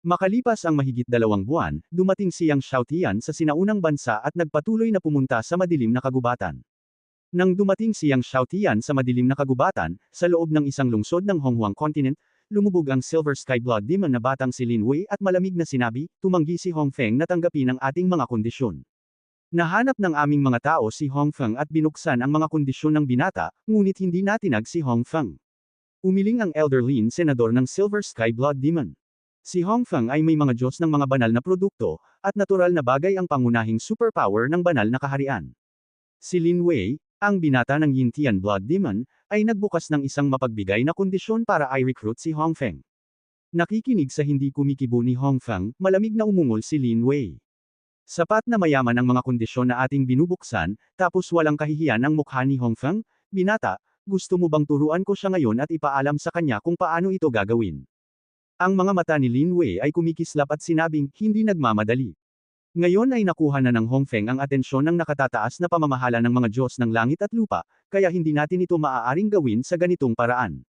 Makalipas ang mahigit 2 buwan, dumating si Yang Xiaotian sa sinaunang bansa at nagpatuloy na pumunta sa madilim na kagubatan. Nang dumating si Yang Xiaotian sa madilim na kagubatan, sa loob ng isang lungsod ng Honghuang Continent, lumubog ang Silver Sky Blood Demon na batang si Lin Wei at malamig na sinabi, tumanggi si Hong Feng na tanggapin ang ating mga kondisyon. Nahanap ng aming mga tao si Hong Feng at binuksan ang mga kondisyon ng binata, ngunit hindi natinag si Hong Feng. Umiling ang Elder Lin senador ng Silver Sky Blood Demon. Si Hong Feng ay may mga Diyos ng mga banal na produkto, at natural na bagay ang pangunahing superpower ng banal na kaharian. Si Lin Wei, ang binata ng Yintian Blood Demon, ay nagbukas ng isang mapagbigay na kondisyon para i-recruit si Hong Feng. Nakikinig sa hindi kumikibo ni Hong Feng, malamig na umungol si Lin Wei. Sapat na mayaman ang mga kondisyon na ating binubuksan, tapos walang kahihiyan ang mukha ni Hongfeng. Binata, gusto mo bang turuan ko siya ngayon at ipaalam sa kanya kung paano ito gagawin? Ang mga mata ni Lin Wei ay kumikislap at sinabing, hindi nagmamadali. Ngayon ay nakuha na ng Hongfeng ang atensyon ng nakatataas na pamamahala ng mga Diyos ng langit at lupa, kaya hindi natin ito maaaring gawin sa ganitong paraan.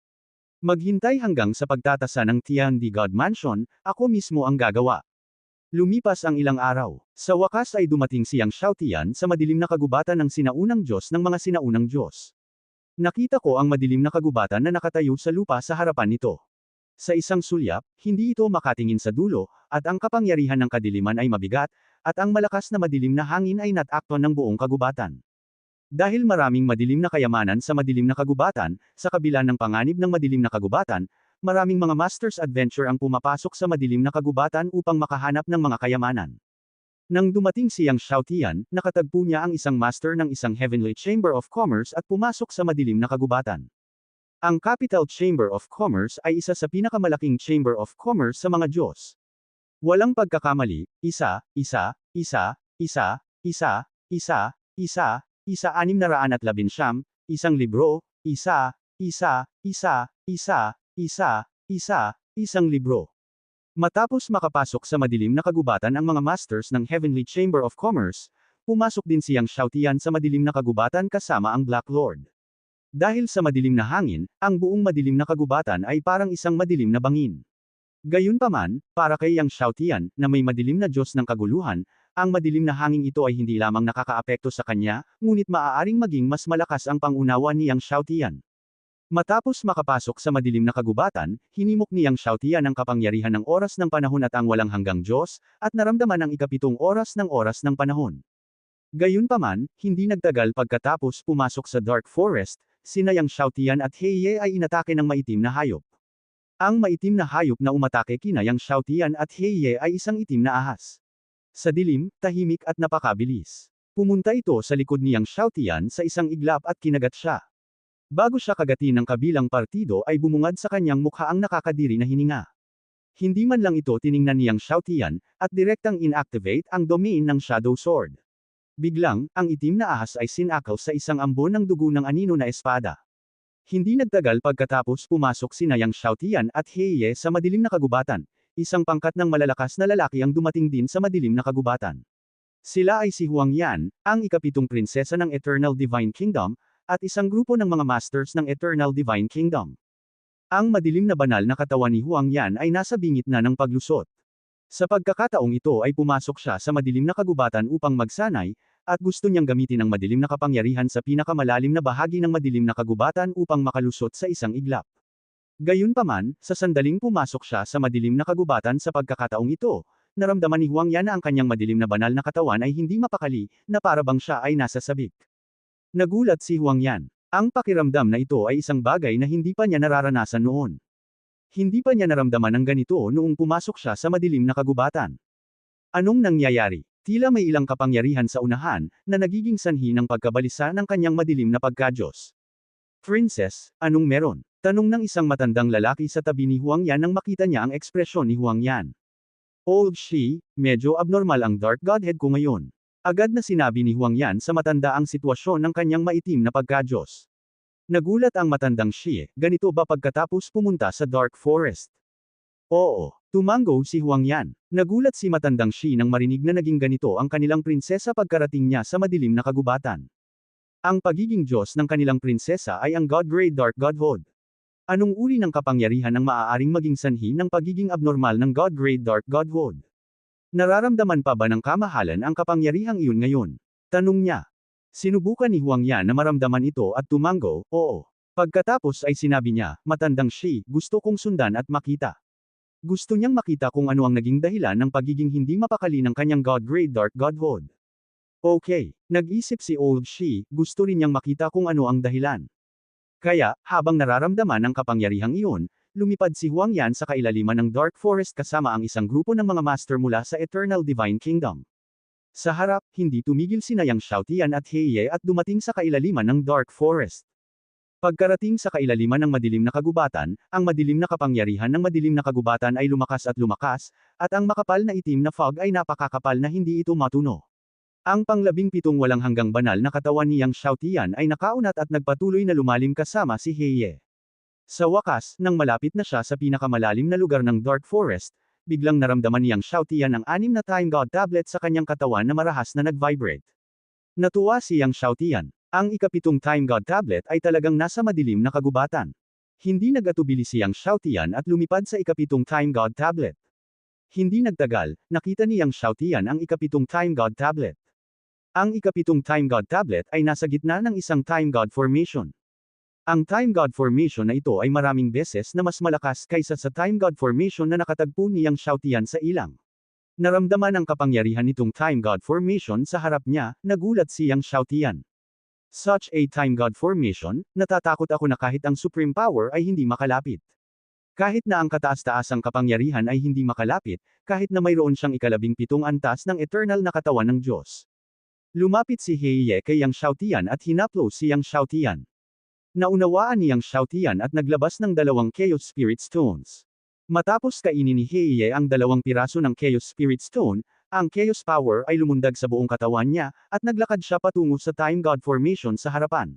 Maghintay hanggang sa pagtatasa ng Tiandi God Mansion, ako mismo ang gagawa. Lumipas ang ilang araw. Sa wakas ay dumating si Yang Xiaotian sa madilim na kagubatan ng sinaunang Diyos ng mga sinaunang Diyos. Nakita ko ang madilim na kagubatan na nakatayo sa lupa sa harapan nito. Sa isang sulyap, hindi ito makatingin sa dulo, at ang kapangyarihan ng kadiliman ay mabigat, at ang malakas na madilim na hangin ay natakton ng buong kagubatan. Dahil maraming madilim na kayamanan sa madilim na kagubatan, sa kabila ng panganib ng madilim na kagubatan, maraming mga Master's Adventure ang pumapasok sa madilim na kagubatan upang makahanap ng mga kayamanan. Nang dumating si Yang Xiaotian, nakatagpo niya ang isang master ng isang Heavenly Chamber of Commerce at pumasok sa madilim na kagubatan. Ang Capital Chamber of Commerce ay isa sa pinakamalaking Chamber of Commerce sa mga Diyos. Walang pagkakamali, isa, 619, isang libro, isang libro. Matapos makapasok sa madilim na kagubatan ang mga masters ng Heavenly Chamber of Commerce, pumasok din si Yang Xiaotian sa madilim na kagubatan kasama ang Black Lord. Dahil sa madilim na hangin, ang buong madilim na kagubatan ay parang isang madilim na bangin. Gayunpaman, para kay Yang Xiaotian, na may madilim na Diyos ng kaguluhan, ang madilim na hangin ito ay hindi lamang nakakaapekto sa kanya, ngunit maaaring maging mas malakas ang pangunawa ni Yang Xiaotian. Matapos makapasok sa madilim na kagubatan, hinimok ni Yang Xiaotian ang kapangyarihan ng oras ng panahon at ang walang hanggang Diyos, at naramdaman ang ikapitong oras ng panahon. Gayunpaman, hindi nagtagal pagkatapos pumasok sa Dark Forest, sina Yang Xiaotian at Heiye ay inatake ng maitim na hayop. Ang maitim na hayop na umatake kina Yang Xiaotian at Heiye ay isang itim na ahas. Sa dilim, tahimik at napakabilis. Pumunta ito sa likod ni Yang Xiaotian sa isang iglap at kinagat siya. Bago siya kagatin ng kabilang partido ay bumungad sa kanyang mukha ang nakakadiri na hininga. Hindi man lang ito tiningnan ni Yang Xiaotian, at direktang inactivate ang domain ng Shadow Sword. Biglang, ang itim na ahas ay sinakaw sa isang ambon ng dugo ng anino na espada. Hindi nagtagal pagkatapos pumasok sina Yang Xiaotian at Heiye sa madilim na kagubatan, isang pangkat ng malalakas na lalaki ang dumating din sa madilim na kagubatan. Sila ay si Huang Yan, ang ikapitong prinsesa ng Eternal Divine Kingdom, at isang grupo ng mga masters ng Eternal Divine Kingdom. Ang madilim na banal na katawan ni Huang Yan ay nasa bingit na ng paglusot. Sa pagkakataong ito ay pumasok siya sa madilim na kagubatan upang magsanay, at gusto niyang gamitin ang madilim na kapangyarihan sa pinakamalalim na bahagi ng madilim na kagubatan upang makalusot sa isang iglap. Gayunpaman, sa sandaling pumasok siya sa madilim na kagubatan sa pagkakataong ito, naramdaman ni Huang Yan na ang kanyang madilim na banal na katawan ay hindi mapakali, na para bang siya ay nasa sabik. Nagulat si Huang Yan. Ang pakiramdam na ito ay isang bagay na hindi pa niya nararanasan noon. Hindi pa niya naramdaman ang ganito noong pumasok siya sa madilim na kagubatan. Anong nangyayari? Tila may ilang kapangyarihan sa unahan, na nagiging sanhi ng pagkabalisa ng kanyang madilim na pagkadyos. Princess, anong meron? Tanong ng isang matandang lalaki sa tabi ni Huang Yan nang makita niya ang ekspresyon ni Huang Yan. Old Shi, medyo abnormal ang Dark Godhead ko ngayon. Agad na sinabi ni Huang Yan sa matanda ang sitwasyon ng kanyang maitim na pagkadyos. Nagulat ang matandang Shi, ganito ba pagkatapos pumunta sa Dark Forest? Oo, tumango si Huang Yan. Nagulat si matandang Shi nang marinig na naging ganito ang kanilang prinsesa pagkarating niya sa madilim na kagubatan. Ang pagiging Diyos ng kanilang prinsesa ay ang God-grade Dark Godhood. Anong uri ng kapangyarihan ang maaaring maging sanhi ng pagiging abnormal ng God-grade Dark Godhood? Nararamdaman pa ba ng kamahalan ang kapangyarihang iyon ngayon? Tanong niya. Sinubukan ni Huang Yan na maramdaman ito at tumango, oo. Pagkatapos ay sinabi niya, matandang Shi, gusto kong sundan at makita. Gusto niyang makita kung ano ang naging dahilan ng pagiging hindi mapakali ng kanyang God-grade Dark Godhood. Okay, nag-isip si Old Shi, gusto rin niyang makita kung ano ang dahilan. Kaya, habang nararamdaman ang kapangyarihang iyon, lumipad si Huang Yan sa kailaliman ng Dark Forest kasama ang isang grupo ng mga master mula sa Eternal Divine Kingdom. Sa harap, hindi tumigil sina Yang Xiaotian at Heiye at dumating sa kailaliman ng Dark Forest. Pagkarating sa kailaliman ng madilim na kagubatan, ang madilim na kapangyarihan ng madilim na kagubatan ay lumakas, at ang makapal na itim na fog ay napakakapal na hindi ito matuno. Ang pang-17 walang hanggang banal na katawan ni Yang Xiaotian ay nakaunat at nagpatuloy na lumalim kasama si Heye. Sa wakas, nang malapit na siya sa pinakamalalim na lugar ng Dark Forest, biglang naramdaman ni Yang Xiaotian ang 6 na Time God tablet sa kanyang katawan na marahas na nag-vibrate. Natuwa si Yang Xiaotian. Ang ika-7 Time God tablet ay talagang nasa madilim na kagubatan. Hindi nag-atubili si Yang Xiaotian at lumipad sa ika-7 Time God tablet. Hindi nagtagal, nakita ni Yang Xiaotian ang ika-7 Time God tablet. Ang ika-7 Time God tablet ay nasa gitna ng isang Time God formation. Ang Time God formation na ito ay maraming beses na mas malakas kaysa sa Time God formation na nakatagpo ni Yang Xiaotian sa ilang. Naramdaman ang kapangyarihan nitong Time God formation sa harap niya, nagulat si Yang Xiaotian. Such a Time God formation, natatakot ako na kahit ang supreme power ay hindi makalapit. Kahit na ang kataas-taasang kapangyarihan ay hindi makalapit, kahit na mayroon siyang ika-17 antas ng eternal na katawan ng Diyos. Lumapit si Heye kay Yang Xiaotian at hinaplo si Yang Xiaotian. Naunawaan ni Yang Xiaotian at naglabas ng 2 Chaos Spirit Stones. Matapos kainin ni Heye ang 2 piraso ng Chaos Spirit Stone, ang Chaos Power ay lumundag sa buong katawan niya, at naglakad siya patungo sa Time God Formation sa harapan.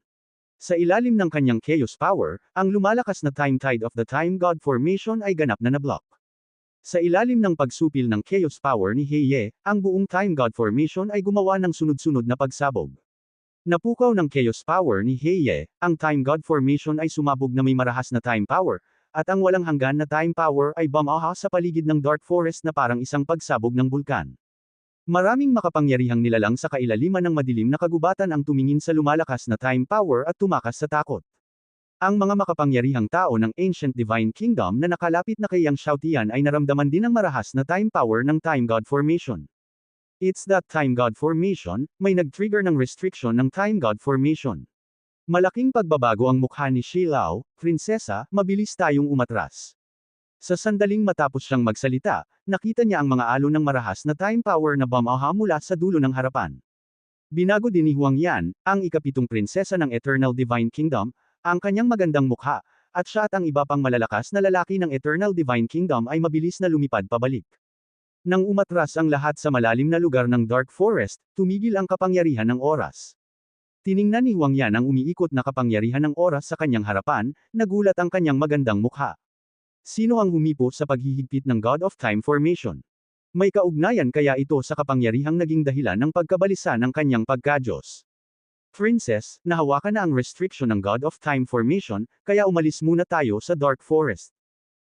Sa ilalim ng kanyang Chaos Power, ang lumalakas na Time Tide of the Time God Formation ay ganap na nablock. Sa ilalim ng pagsupil ng Chaos Power ni Heye, ang buong Time God Formation ay gumawa ng sunod-sunod na pagsabog. Napukaw ng Chaos Power ni Heye, ang Time God Formation ay sumabog na may marahas na Time Power, at ang walang hanggan na Time Power ay bumaha sa paligid ng Dark Forest na parang isang pagsabog ng bulkan. Maraming makapangyarihang nilalang sa kailaliman ng madilim na kagubatan ang tumingin sa lumalakas na Time Power at tumakas sa takot. Ang mga makapangyarihang tao ng Ancient Divine Kingdom na nakalapit na kay Yang Xiaotian ay naramdaman din ang marahas na Time Power ng Time God Formation. It's that Time God Formation, may nag-trigger ng restriction ng Time God Formation. Malaking pagbabago ang mukha ni Shilao, Prinsesa, mabilis tayong umatras. Sa sandaling matapos siyang magsalita, nakita niya ang mga alon ng marahas na Time Power na bumaha mula sa dulo ng harapan. Binago din ni Huang Yan, ang ika-7 prinsesa ng Eternal Divine Kingdom, ang kanyang magandang mukha, at siya at ang iba pang malalakas na lalaki ng Eternal Divine Kingdom ay mabilis na lumipad pabalik. Nang umatras ang lahat sa malalim na lugar ng Dark Forest, tumigil ang kapangyarihan ng oras. Tiningnan ni Huang Yan ang umiikot na kapangyarihan ng oras sa kanyang harapan, nagulat ang kanyang magandang mukha. Sino ang humipo sa paghihigpit ng God of Time Formation? May kaugnayan kaya ito sa kapangyarihang naging dahilan ng pagkabalisa ng kanyang pagka-Diyos. Princess, nahawakan na ang restriction ng God of Time Formation, kaya umalis muna tayo sa Dark Forest.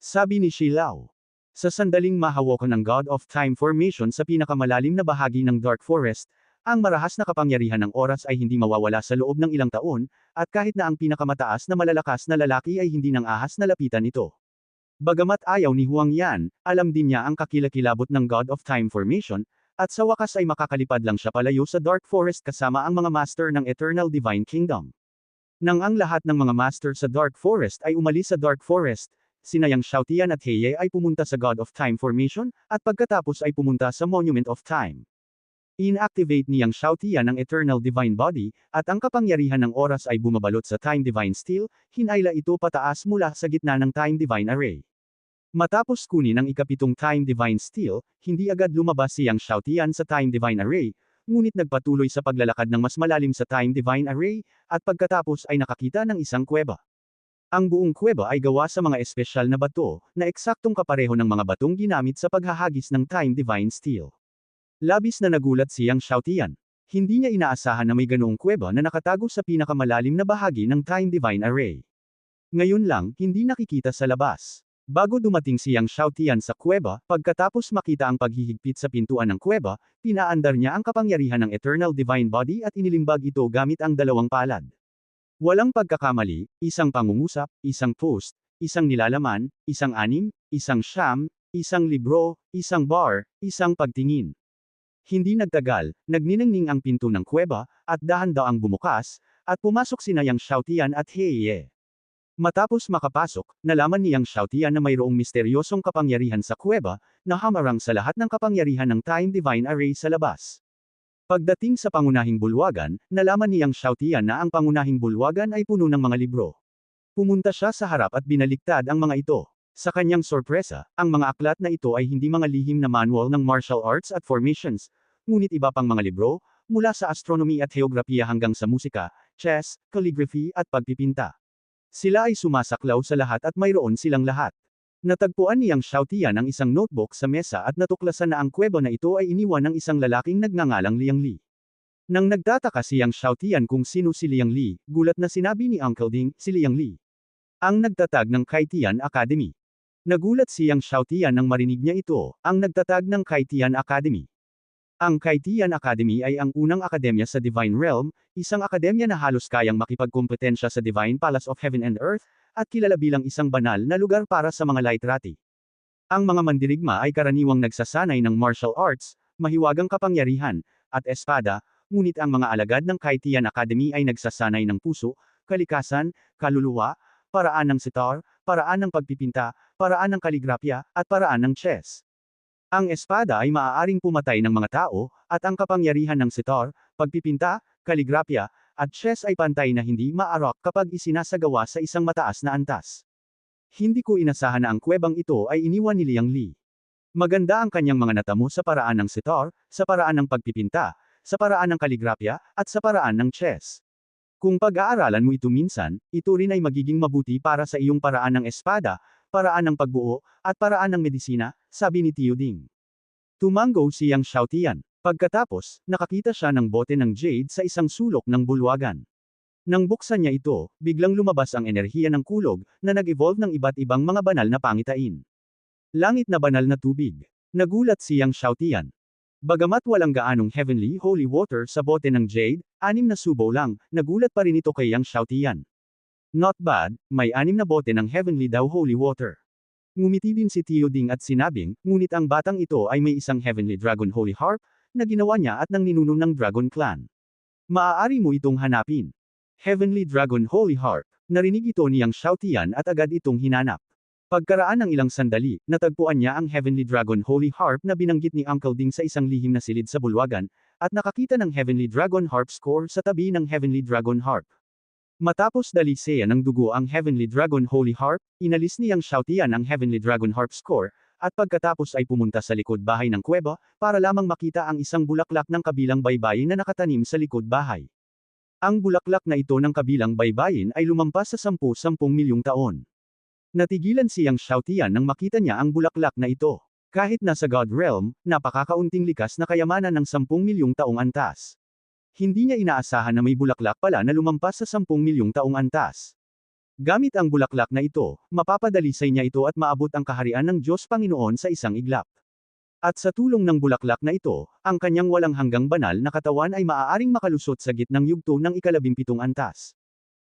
Sabi ni Shilao. Sa sandaling mahawakan ng God of Time Formation sa pinakamalalim na bahagi ng Dark Forest, ang marahas na kapangyarihan ng oras ay hindi mawawala sa loob ng ilang taon, at kahit na ang pinakamataas na malalakas na lalaki ay hindi nang ahas na lapitan ito. Bagamat ayaw ni Huang Yan, alam din niya ang kakilakilabot ng God of Time Formation, at sa wakas ay makakalipad lang siya palayo sa Dark Forest kasama ang mga master ng Eternal Divine Kingdom. Nang ang lahat ng mga master sa Dark Forest ay umalis sa Dark Forest, sina Yang Xiaotian at Heye ay pumunta sa God of Time Formation, at pagkatapos ay pumunta sa Monument of Time. Inactivate ni Yang Xiaotian ang Eternal Divine Body, at ang kapangyarihan ng oras ay bumabalot sa Time Divine Steel, hinayla ito pataas mula sa gitna ng Time Divine Array. Matapos kunin ang ika-7 Time Divine Steel, hindi agad lumabas si Yang Xiaotian sa Time Divine Array, ngunit nagpatuloy sa paglalakad ng mas malalim sa Time Divine Array, at pagkatapos ay nakakita ng isang kuweba. Ang buong kuweba ay gawa sa mga espesyal na bato, na eksaktong kapareho ng mga batong ginamit sa paghahagis ng Time Divine Steel. Labis na nagulat si Yang Xiaotian. Hindi niya inaasahan na may ganoong kuweba na nakatago sa pinakamalalim na bahagi ng Time Divine Array. Ngayon lang, hindi nakikita sa labas. Bago dumating si Yang Xiaotian sa kuweba, pagkatapos makita ang paghihigpit sa pintuan ng kuweba, pinaandar niya ang kapangyarihan ng Eternal Divine Body at inilimbag ito gamit ang 2 palad. Walang pagkakamali, isang pangungusap, isang post, isang nilalaman, isang anim, isang siyam, isang libro, isang bar, isang pagtingin. Hindi nagtagal, nagniningning ang pinto ng kuweba, at dahan-daang bumukas, at pumasok sina Yang Xiaotian at Heye. Matapos makapasok, nalaman ni Yang Xiaotian na mayroong misteryosong kapangyarihan sa kuweba, na hamarang sa lahat ng kapangyarihan ng Time Divine Array sa labas. Pagdating sa pangunahing bulwagan, nalaman ni Yang Xiaotian na ang pangunahing bulwagan ay puno ng mga libro. Pumunta siya sa harap at binaliktad ang mga ito. Sa kanyang sorpresa, ang mga aklat na ito ay hindi mga lihim na manual ng martial arts at formations, ngunit iba pang mga libro, mula sa astronomy at heograpiya hanggang sa musika, chess, calligraphy at pagpipinta. Sila ay sumasaklaw sa lahat at mayroon silang lahat. Natagpuan ni Yang Xiaotian ang isang notebook sa mesa at natuklasan na ang kuweba na ito ay iniwan ng isang lalaking nagngangalang Liang Li. Nang nagtataka si Yang Xiaotian kung sino si Liang Li, gulat na sinabi ni Uncle Ding, si Liang Li, ang nagtatag ng Kaitian Academy. Nagulat si Yang Xiaotian nang marinig niya ito, ang nagtatag ng Kaitian Academy. Ang Kaitian Academy ay ang unang akademya sa Divine Realm, isang akademya na halos kayang makipagkompetensya sa Divine Palace of Heaven and Earth, at kilala bilang isang banal na lugar para sa mga literati. Ang mga mandirigma ay karaniwang nagsasanay ng martial arts, mahiwagang kapangyarihan, at espada, ngunit ang mga alagad ng Kaitian Academy ay nagsasanay ng puso, kalikasan, kaluluwa, paraan ng sitar, paraan ng pagpipinta, paraan ng kaligrapya, at paraan ng chess. Ang espada ay maaaring pumatay ng mga tao, at ang kapangyarihan ng sitar, pagpipinta, kaligrapya, at chess ay pantay na hindi maarok kapag isinasagawa sa isang mataas na antas. Hindi ko inasahan na ang kuwebang ito ay iniwan ni Liang Li. Maganda ang kanyang mga natamo sa paraan ng sitar, sa paraan ng pagpipinta, sa paraan ng kaligrapya, at sa paraan ng chess. Kung pag-aaralan mo ito minsan, ito rin ay magiging mabuti para sa iyong paraan ng espada, paraan ng pagbuo, at paraan ng medisina, sabi ni Tio Ding. Tumango si Yang Xiaotian. Pagkatapos, nakakita siya ng bote ng jade sa isang sulok ng bulwagan. Nang buksan niya ito, biglang lumabas ang enerhiya ng kulog, na nag-evolve ng iba't ibang mga banal na pangitain. Langit na banal na tubig. Nagulat si Yang Xiaotian. Bagamat walang gaanong heavenly holy water sa bote ng jade, 6 na subo lang, nagulat pa rin ito kay Yang Xiaotian. Not bad, may 6 na bote ng heavenly daw holy water. Ngumiti din si Tio Ding at sinabing, ngunit ang batang ito ay may isang heavenly dragon holy harp, na ginawa niya at ng ninuno ng Dragon Clan. Maaari mo itong hanapin. Heavenly Dragon Holy Harp. Narinig ito ni Yang Xiaotian at agad itong hinanap. Pagkaraan ng ilang sandali, natagpuan niya ang Heavenly Dragon Holy Harp na binanggit ni Uncle Ding sa isang lihim na silid sa bulwagan, at nakakita ng Heavenly Dragon Harp score sa tabi ng Heavenly Dragon Harp. Matapos dalisean ng dugo ang Heavenly Dragon Holy Harp, inalis ni Yang Xiaotian ang Heavenly Dragon Harp score, at pagkatapos ay pumunta sa likod bahay ng kuweba, para lamang makita ang isang bulaklak ng kabilang baybayin na nakatanim sa likod bahay. Ang bulaklak na ito ng kabilang baybayin ay lumampas sa 10 milyong taon. Natigilan si Yang Xiaotian nang makita niya ang bulaklak na ito. Kahit nasa God Realm, napakakaunting likas na kayamanan ng 10 milyong taong antas. Hindi niya inaasahan na may bulaklak pala na lumampas sa 10 milyong taong antas. Gamit ang bulaklak na ito, mapapadalisay niya ito at maabot ang kaharian ng Diyos Panginoon sa isang iglap. At sa tulong ng bulaklak na ito, ang kanyang walang hanggang banal na katawan ay maaaring makalusot sa gitnang yugto ng 17 antas.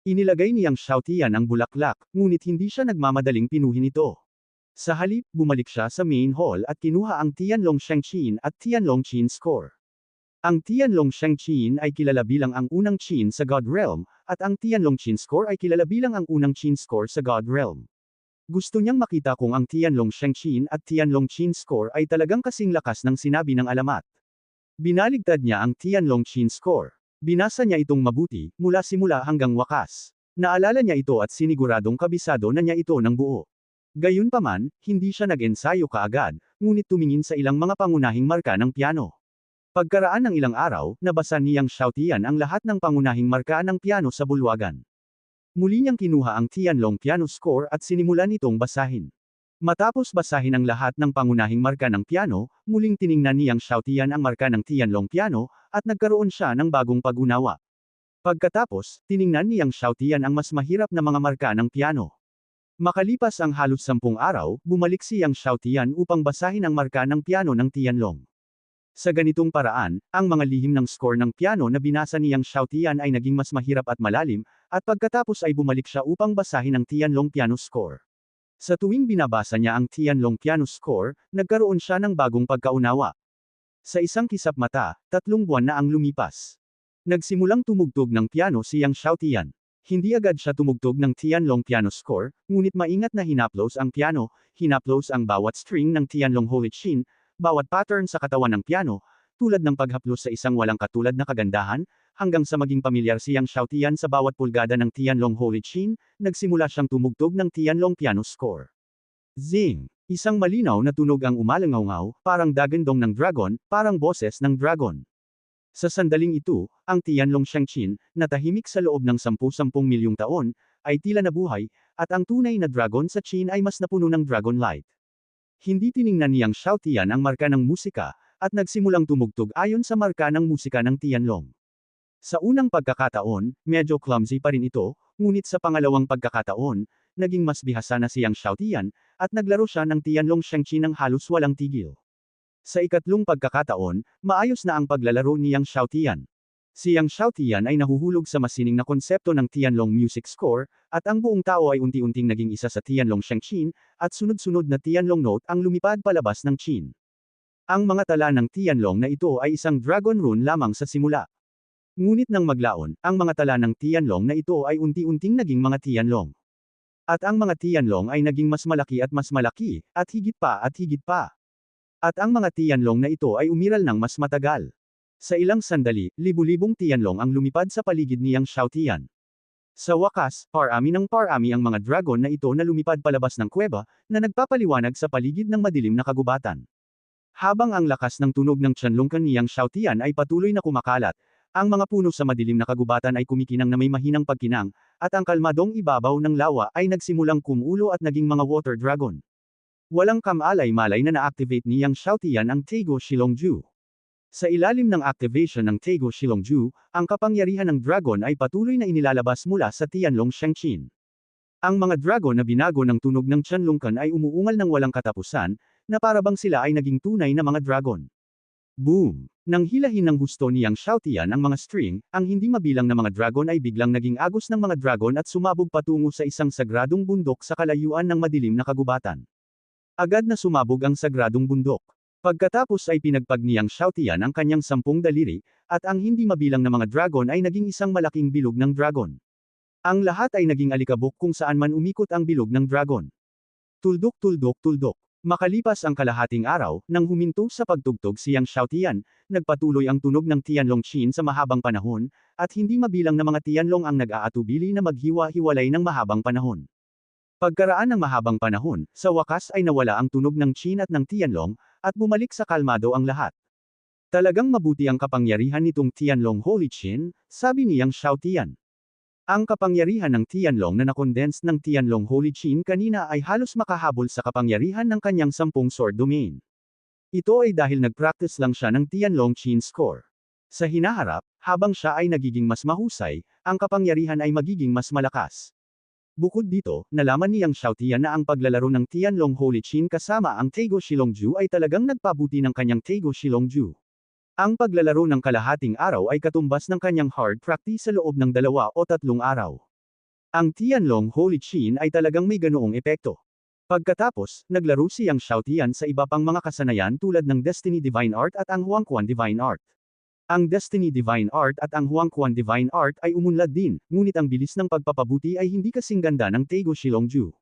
Inilagay ni Yang Xiaotian ang bulaklak, ngunit hindi siya nagmamadaling pinuhin ito. Sa halip, bumalik siya sa main hall at kinuha ang Tianlong Shengqin at Tianlong Qin score. Ang Tianlong Shengqin ay kilala bilang ang unang Qin sa God Realm, at ang Tianlong Qin score ay kilala bilang ang unang Qin score sa God Realm. Gusto niyang makita kung ang Tianlong Shengqin at Tianlong Qin score ay talagang kasing lakas ng sinabi ng alamat. Binaligtad niya ang Tianlong Qin score. Binasa niya itong mabuti, mula simula hanggang wakas. Naalala niya ito at siniguradong kabisado na niya ito ng buo. Gayunpaman, hindi siya nag-ensayo kaagad, ngunit tumingin sa ilang mga pangunahing marka ng piano. Pagkaraan ng ilang araw, nabasa ni Yang Xiaotian ang lahat ng pangunahing marka ng piano sa bulwagan. Muli niyang kinuha ang Tianlong piano score at sinimulan itong basahin. Matapos basahin ang lahat ng pangunahing marka ng piano, muling tiningnan ni Yang Xiaotian ang marka ng Tianlong piano, at nagkaroon siya ng bagong pag-unawa. Pagkatapos, tiningnan ni Yang Xiaotian ang mas mahirap na mga marka ng piano. Makalipas ang halos 10 araw, bumalik si Yang Xiaotian upang basahin ang marka ng piano ng Tianlong. Sa ganitong paraan, ang mga lihim ng score ng piano na binasa ni Yang Xiaotian ay naging mas mahirap at malalim, at pagkatapos ay bumalik siya upang basahin ang Tianlong piano score. Sa tuwing binabasa niya ang Tianlong piano score, nagkaroon siya ng bagong pagkaunawa. Sa isang kisap mata, 3 buwan na ang lumipas. Nagsimulang tumugtog ng piano si Yang Xiaotian. Hindi agad siya tumugtog ng Tianlong piano score, ngunit maingat na hinaplos ang piano, hinaplos ang bawat string ng Tianlong Holy Qin, bawat pattern sa katawan ng piano, tulad ng paghaplos sa isang walang katulad na kagandahan, hanggang sa maging pamilyar si Yang Xiaotian sa bawat pulgada ng Tianlong Holy Chin, nagsimula siyang tumugtog ng Tianlong piano score. Zing! Isang malinaw na tunog ang umalangaw-ngaw, parang dagandong ng dragon, parang boses ng dragon. Sa sandaling ito, ang Tianlong Shangqin, na tahimik sa loob ng 10-10 milyong taon, ay tila nabuhay, at ang tunay na dragon sa Qin ay mas napuno ng dragon light. Hindi tiningnan niyang Xiaotian ang marka ng musika, at nagsimulang tumugtog ayon sa marka ng musika ng Tianlong. Sa unang pagkakataon, medyo clumsy pa rin ito, ngunit sa pangalawang pagkakataon, naging mas bihasa na siyang Xiaotian, at naglaro siya ng Tianlong Shangqin ng halos walang tigil. Sa ikatlong pagkakataon, maayos na ang paglalaro ni Yang Xiaotian. Si Yang Xiaotian ay nahuhulog sa masining na konsepto ng Tianlong music score, at ang buong tao ay unti-unting naging isa sa Tianlong Shangqin, at sunod-sunod na Tianlong note ang lumipad palabas ng Qin. Ang mga tala ng Tianlong na ito ay isang dragon rune lamang sa simula. Ngunit nang maglaon, ang mga tala ng Tianlong na ito ay unti-unting naging mga Tianlong. At ang mga Tianlong ay naging mas malaki, at higit pa at higit pa. At ang mga Tianlong na ito ay umiral ng mas matagal. Sa ilang sandali, libu-libong Tianlong ang lumipad sa paligid ni Yang Xiaotian. Sa wakas, parami ng parami ang mga dragon na ito na lumipad palabas ng kuweba, na nagpapaliwanag sa paligid ng madilim na kagubatan. Habang ang lakas ng tunog ng tiyanlongkan ni Yang Xiaotian ay patuloy na kumakalat, ang mga puno sa madilim na kagubatan ay kumikinang na may mahinang pagkinang, at ang kalmadong ibabaw ng lawa ay nagsimulang kumulo at naging mga water dragon. Walang kamalay-malay na na-activate ni Yang Xiaotian ang Taigo Shilongju. Sa ilalim ng activation ng Taigo Shilongju, ang kapangyarihan ng dragon ay patuloy na inilalabas mula sa Tianlong Shangqin. Ang mga dragon na binago ng tunog ng tiyanlongkan ay umuungal ng walang katapusan, na parabang sila ay naging tunay na mga dragon. Boom! Nang hilahin ng gusto ni Yang Xiaotian ang mga string, ang hindi mabilang na mga dragon ay biglang naging agos ng mga dragon at sumabog patungo sa isang sagradong bundok sa kalayuan ng madilim na kagubatan. Agad na sumabog ang sagradong bundok. Pagkatapos ay pinagpag ni Yang Xiaotian ang kanyang 10 daliri, at ang hindi mabilang na mga dragon ay naging isang malaking bilog ng dragon. Ang lahat ay naging alikabok kung saan man umikot ang bilog ng dragon. Tuldok tuldok tuldok. Makalipas ang kalahating araw, nang huminto sa pagtugtog si Yang Xiaotian, nagpatuloy ang tunog ng Tianlong Qin sa mahabang panahon, at hindi mabilang na mga Tianlong ang nag-aatubili na maghiwa-hiwalay ng mahabang panahon. Pagkaraan ng mahabang panahon, sa wakas ay nawala ang tunog ng Qin at ng Tianlong, at bumalik sa kalmado ang lahat. Talagang mabuti ang kapangyarihan nitong Tianlong Holy Qin, sabi ni Yang Xiaotian. Ang kapangyarihan ng Tianlong na nakondense ng Tianlong Holy Qin kanina ay halos makahabol sa kapangyarihan ng kanyang 10 sword domain. Ito ay dahil nagpractice lang siya ng Tianlong Qin score. Sa hinaharap, habang siya ay nagiging mas mahusay, ang kapangyarihan ay magiging mas malakas. Bukod dito, nalaman ni Yang Xiaotian na ang paglalaro ng Tianlong Holy Qin kasama ang Taigo Shilongju ay talagang nagpabuti ng kanyang Taigo Shilongju. Ang paglalaro ng kalahating araw ay katumbas ng kanyang hard practice sa loob ng 2 o 3 araw. Ang Tianlong Holy Qin ay talagang may ganoong epekto. Pagkatapos, naglaro si Yang Xiaotian sa iba pang mga kasanayan tulad ng Destiny Divine Art at ang Huangquan Divine Art. Ang Destiny Divine Art at ang Huangquan Divine Art ay umunlad din, ngunit ang bilis ng pagpapabuti ay hindi kasing ganda ng Taigo Shilongju.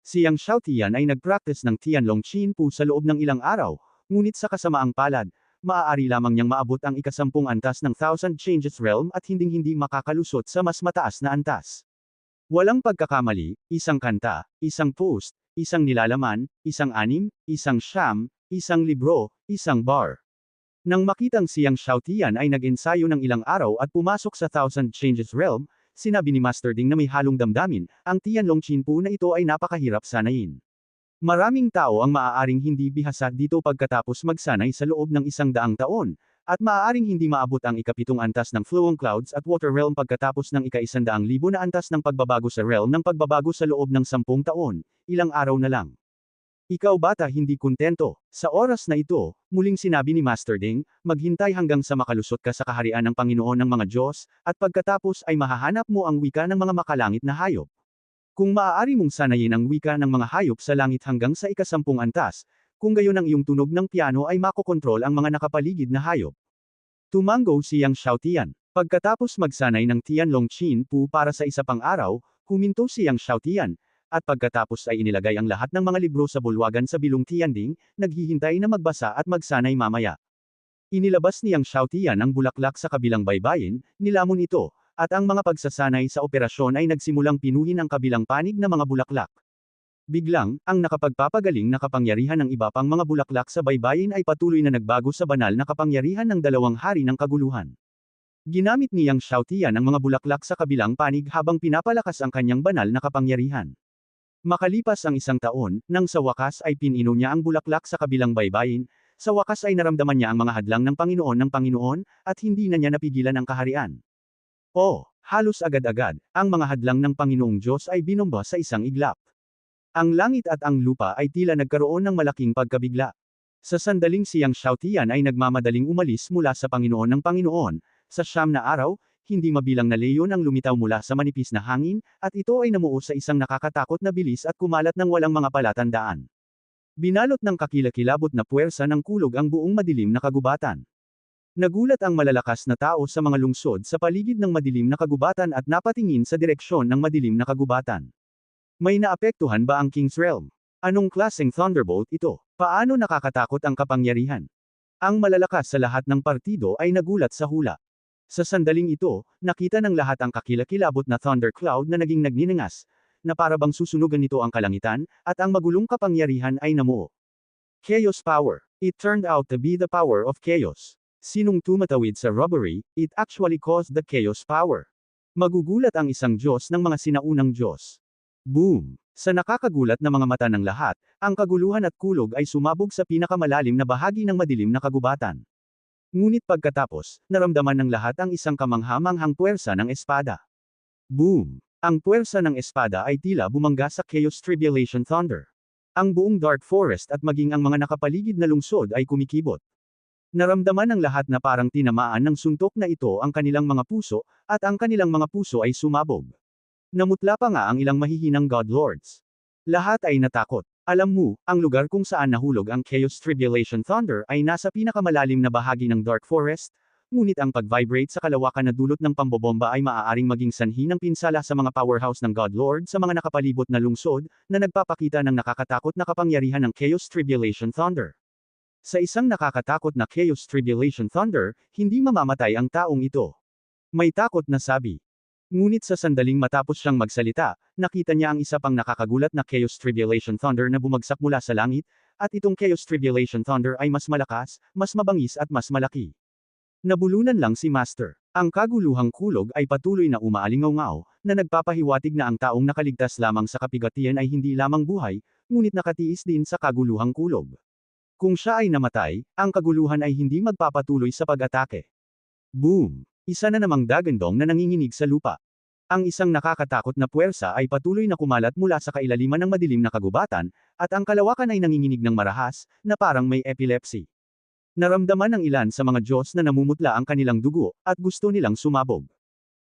Si Yang Xiaotian ay nagpractice ng Tianlong Qin po sa loob ng ilang araw, ngunit sa kasamaang palad, maaari lamang niyang maabot ang ika-10 antas ng Thousand Changes Realm at hinding-hindi makakalusot sa mas mataas na antas. Walang pagkakamali, isang kanta, isang post, isang nilalaman, isang anim, isang siyam, isang libro, isang bar. Nang makitang si Yang Xiaotian ay nag-ensayo ng ilang araw at pumasok sa Thousand Changes Realm, sinabi ni Master Ding na may halong damdamin, ang Tianlong Qin po na ito ay napakahirap sanayin. Maraming tao ang maaaring hindi bihasa dito pagkatapos magsanay sa loob ng 100 taon, at maaaring hindi maabot ang ika-7 antas ng Flowing Clouds at Water Realm pagkatapos ng ika-100,000 na antas ng pagbabago sa realm ng pagbabago sa loob ng 10 taon, ilang araw na lang. Ikaw bata hindi kontento. Sa oras na ito, muling sinabi ni Master Ding, maghintay hanggang sa makalusot ka sa kaharian ng Panginoon ng mga Diyos, at pagkatapos ay mahahanap mo ang wika ng mga makalangit na hayop. Kung maaari mong sanayin ang wika ng mga hayop sa langit hanggang sa ika-10 antas, kung gayon ang iyong tunog ng piano ay makokontrol ang mga nakapaligid na hayop. Tumango si Yang Xiaotian. Pagkatapos magsanay ng Tianlong Qin po para sa isa pang araw, huminto si Yang Xiaotian, at pagkatapos ay inilagay ang lahat ng mga libro sa bulwagan sa bilong Tianding, naghihintay na magbasa at magsanay mamaya. Inilabas niyang Xiaotian ang bulaklak sa kabilang baybayin, nilamon ito, at ang mga pagsasanay sa operasyon ay nagsimulang pinuhin ang kabilang panig na mga bulaklak. Biglang, ang nakapagpapagaling na kapangyarihan ng iba pang mga bulaklak sa baybayin ay patuloy na nagbago sa banal na kapangyarihan ng dalawang hari ng kaguluhan. Ginamit niyang Xiaotian ang mga bulaklak sa kabilang panig habang pinapalakas ang kanyang banal na kapangyarihan. Makalipas ang 1 taon, nang sa wakas ay pinino niya ang bulaklak sa kabilang baybayin, sa wakas ay naramdaman niya ang mga hadlang ng Panginoon, at hindi na niya napigilan ang kaharian. Halos agad-agad, ang mga hadlang ng Panginoong Diyos ay binomba sa isang iglap. Ang langit at ang lupa ay tila nagkaroon ng malaking pagkabigla. Sa sandaling siyang Xiaotian ay nagmamadaling umalis mula sa Panginoon ng Panginoon, sa 9 na araw, hindi mabilang na leyon ang lumitaw mula sa manipis na hangin, at ito ay namuo sa isang nakakatakot na bilis at kumalat ng walang mga palatandaan. Binalot ng kakilakilabot na puwersa ng kulog ang buong madilim na kagubatan. Nagulat ang malalakas na tao sa mga lungsod sa paligid ng madilim na kagubatan at napatingin sa direksyon ng madilim na kagubatan. May naapektuhan ba ang King's Realm? Anong klaseng thunderbolt ito? Paano nakakatakot ang kapangyarihan? Ang malalakas sa lahat ng partido ay nagulat sa hula. Sa sandaling ito, nakita ng lahat ang kakilakilabot na thundercloud na naging nagninangas, na parabang susunugan nito ang kalangitan, at ang magulong kapangyarihan ay namuo. Chaos power. It turned out to be the power of chaos. Sinong tumatawid sa robbery, it actually caused the chaos power. Magugulat ang isang Diyos ng mga sinaunang Diyos. Boom! Sa nakakagulat na mga mata ng lahat, ang kaguluhan at kulog ay sumabog sa pinakamalalim na bahagi ng madilim na kagubatan. Ngunit pagkatapos, naramdaman ng lahat ang isang kamangha-manghang puwersa ng espada. Boom! Ang puwersa ng espada ay tila bumangga sa Chaos Tribulation Thunder. Ang buong Dark Forest at maging ang mga nakapaligid na lungsod ay kumikibot. Naramdaman ng lahat na parang tinamaan ng suntok na ito ang kanilang mga puso, at ang kanilang mga puso ay sumabog. Namutla pa nga ang ilang mahihinang God Lords. Lahat ay natakot. Alam mo, ang lugar kung saan nahulog ang Chaos Tribulation Thunder ay nasa pinakamalalim na bahagi ng Dark Forest, ngunit ang pag-vibrate sa kalawakan na dulot ng pambobomba ay maaaring maging sanhi ng pinsala sa mga powerhouse ng God Lord sa mga nakapalibot na lungsod, na nagpapakita ng nakakatakot na kapangyarihan ng Chaos Tribulation Thunder. Sa isang nakakatakot na Chaos Tribulation Thunder, hindi mamamatay ang taong ito. May takot na sabi. Ngunit sa sandaling matapos siyang magsalita, nakita niya ang isa pang nakakagulat na Chaos Tribulation Thunder na bumagsak mula sa langit, at itong Chaos Tribulation Thunder ay mas malakas, mas mabangis at mas malaki. Nabulunan lang si Master. Ang kaguluhang kulog ay patuloy na umaalingaw-ngaw, na nagpapahiwatig na ang taong nakaligtas lamang sa kapigatian ay hindi lamang buhay, ngunit nakatiis din sa kaguluhang kulog. Kung siya ay namatay, ang kaguluhan ay hindi magpapatuloy sa pag-atake. Boom! Isa na namang dagandong na nanginginig sa lupa. Ang isang nakakatakot na puwersa ay patuloy na kumalat mula sa kailaliman ng madilim na kagubatan, at ang kalawakan ay nanginginig ng marahas, na parang may epilepsy. Naramdaman ng ilan sa mga Diyos na namumutla ang kanilang dugo, at gusto nilang sumabog.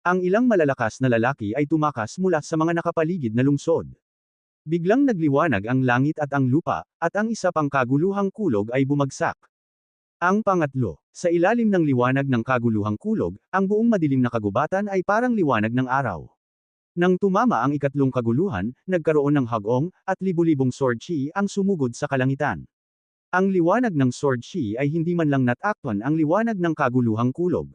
Ang ilang malalakas na lalaki ay tumakas mula sa mga nakapaligid na lungsod. Biglang nagliwanag ang langit at ang lupa, at ang isa pang kaguluhang kulog ay bumagsak. Ang pangatlo, sa ilalim ng liwanag ng kaguluhang kulog, ang buong madilim na kagubatan ay parang liwanag ng araw. Nang tumama ang ikatlong kaguluhan, nagkaroon ng hagong, at libu-libong sword chi ang sumugod sa kalangitan. Ang liwanag ng sword chi ay hindi man lang natakpan ang liwanag ng kaguluhang kulog.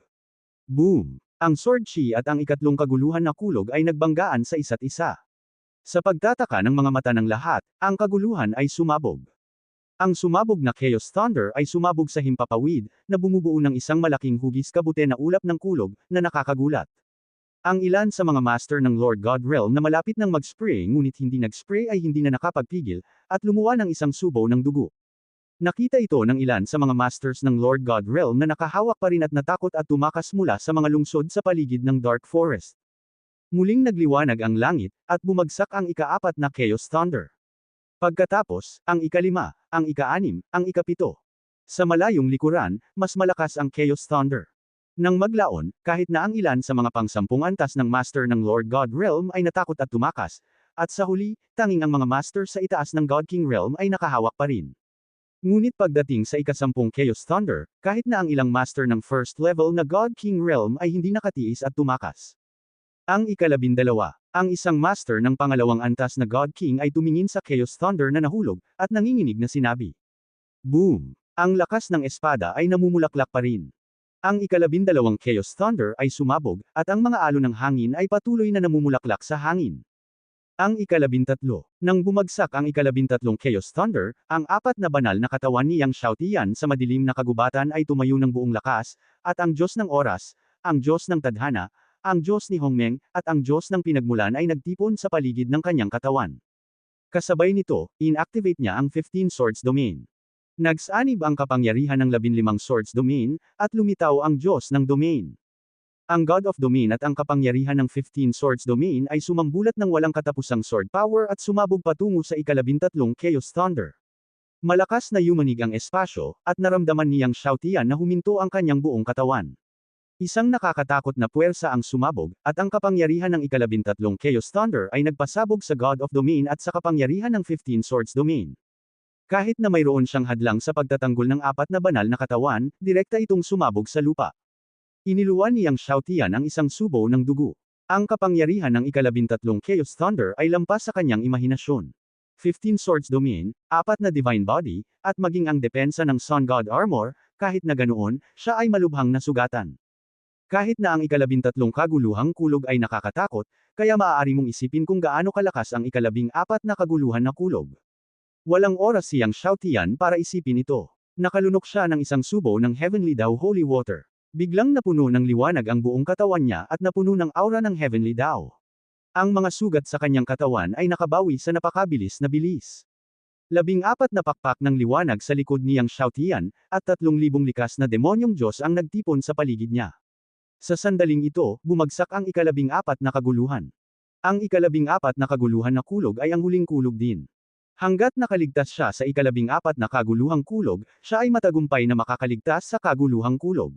Boom! Ang sword chi at ang ikatlong kaguluhan na kulog ay nagbanggaan sa isa't isa. Sa pagtataka ng mga mata ng lahat, ang kaguluhan ay sumabog. Ang sumabog na Chaos Thunder ay sumabog sa himpapawid, na bumubuo ng isang malaking hugis kabute na ulap ng kulog, na nakakagulat. Ang ilan sa mga master ng Lord God Realm na malapit nang mag-spray ngunit hindi nag-spray ay hindi na nakapagpigil, at lumuwa ng isang subaw ng dugo. Nakita ito ng ilan sa mga masters ng Lord God Realm na nakahawak pa rin at natakot at tumakas mula sa mga lungsod sa paligid ng Dark Forest. Muling nagliwanag ang langit, at bumagsak ang ika-4 na Chaos Thunder. Pagkatapos, ang ika-5, ang ika-6, ang ika-7. Sa malayong likuran, mas malakas ang Chaos Thunder. Nang maglaon, kahit na ang ilan sa mga pang-10 antas ng master ng Lord God Realm ay natakot at tumakas, at sa huli, tanging ang mga master sa itaas ng God King Realm ay nakahawak pa rin. Ngunit pagdating sa ika-10 Chaos Thunder, kahit na ang ilang master ng first level na God King Realm ay hindi nakatiis at tumakas. Ang ika-12, ang isang master ng pangalawang antas na God King ay tumingin sa Chaos Thunder na nahulog, at nanginginig na sinabi. Boom! Ang lakas ng espada ay namumulaklak pa rin. Ang ikalabindalawang Chaos Thunder ay sumabog, at ang mga alon ng hangin ay patuloy na namumulaklak sa hangin. Ang ikalabintatlo. Nang bumagsak ang ikalabintatlong Chaos Thunder, ang apat na banal na katawan ni Yang Xiaotian sa madilim na kagubatan ay tumayo ng buong lakas, at ang Diyos ng Oras, ang Diyos ng Tadhana, ang Diyos ni Hongmeng, at ang Diyos ng Pinagmulan ay nagtipon sa paligid ng kanyang katawan. Kasabay nito, inactivate niya ang 15 Swords Domain. Nagsanib ang kapangyarihan ng 15 Swords Domain, at lumitaw ang Diyos ng Domain. Ang God of Domain at ang kapangyarihan ng 15 Swords Domain ay sumambulat ng walang katapusang sword power at sumabog patungo sa ikalabintatlong Chaos Thunder. Malakas na yumanig ang espasyo, at naramdaman niyang Xiaotian na huminto ang kanyang buong katawan. Isang nakakatakot na puwersa ang sumabog, at ang kapangyarihan ng ikalabintatlong Chaos Thunder ay nagpasabog sa God of Domain at sa kapangyarihan ng 15 Swords Domain. Kahit na mayroon siyang hadlang sa pagtatanggol ng apat na banal na katawan, direkta itong sumabog sa lupa. Iniluwan ni Yang Xiaotian ang isang subo ng dugo. Ang kapangyarihan ng ikalabintatlong Chaos Thunder ay lampas sa kanyang imahinasyon. 15 Swords Domain, apat na Divine Body, at maging ang depensa ng Sun God Armor, kahit na ganoon, siya ay malubhang nasugatan. Kahit na ang ikalabintatlong kaguluhang kulog ay nakakatakot, kaya maaari mong isipin kung gaano kalakas ang ikalabing-apat na kaguluhan na kulog. Walang oras si Yang Xiaotian para isipin ito. Nakalunok siya ng isang subo ng Heavenly Dao Holy Water. Biglang napuno ng liwanag ang buong katawan niya at napuno ng aura ng Heavenly Dao. Ang mga sugat sa kanyang katawan ay nakabawi sa napakabilis na bilis. 14 na pakpak ng liwanag sa likod ni Yang Xiaotian, at 3,000 likas na demonyong Diyos ang nagtipon sa paligid niya. Sa sandaling ito, bumagsak ang ikalabing-apat na kaguluhan. Ang ikalabing-apat na kaguluhan na kulog ay ang huling kulog din. Hanggat nakaligtas siya sa ikalabing-apat na kaguluhang kulog, siya ay matagumpay na makakaligtas sa kaguluhang kulog.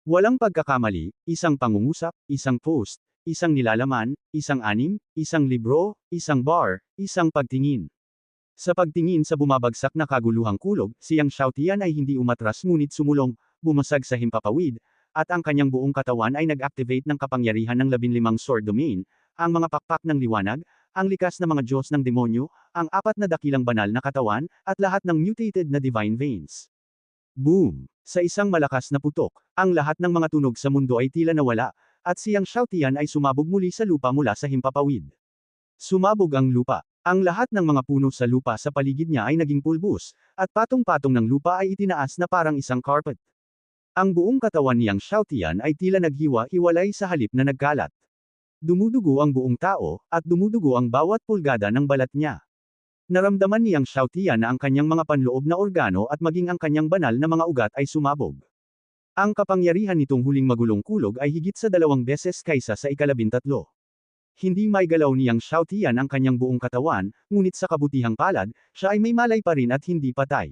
Walang pagkakamali, isang pangungusap, isang post, isang nilalaman, isang anim, isang libro, isang bar, isang pagtingin. Sa pagtingin sa bumabagsak na kaguluhang kulog, si Yang Xiaotian ay hindi umatras ngunit sumulong, bumasag sa himpapawid, at ang kanyang buong katawan ay nag-activate ng kapangyarihan ng 15 Sword Domain, ang mga pakpak ng liwanag, ang likas na mga Diyos ng demonyo, ang apat na dakilang banal na katawan, at lahat ng mutated na divine veins. Boom! Sa isang malakas na putok, ang lahat ng mga tunog sa mundo ay tila nawala, at si Yang Xiaotian ay sumabog muli sa lupa mula sa himpapawid. Sumabog ang lupa. Ang lahat ng mga puno sa lupa sa paligid niya ay naging pulbos, at patong-patong ng lupa ay itinaas na parang isang carpet. Ang buong katawan ni Yang Xiaotian ay tila naghiwa-hiwalay sa halip na nagkalat. Dumudugo ang buong tao, at dumudugo ang bawat pulgada ng balat niya. Naramdaman ni Yang Xiaotian na ang kanyang mga panloob na organo at maging ang kanyang banal na mga ugat ay sumabog. Ang kapangyarihan nitong huling magulong kulog ay higit sa 2 beses kaysa sa ikalabintatlo. Hindi maigalaw ni Yang Xiaotian ang kanyang buong katawan, ngunit sa kabutihang palad, siya ay may malay pa rin at hindi patay.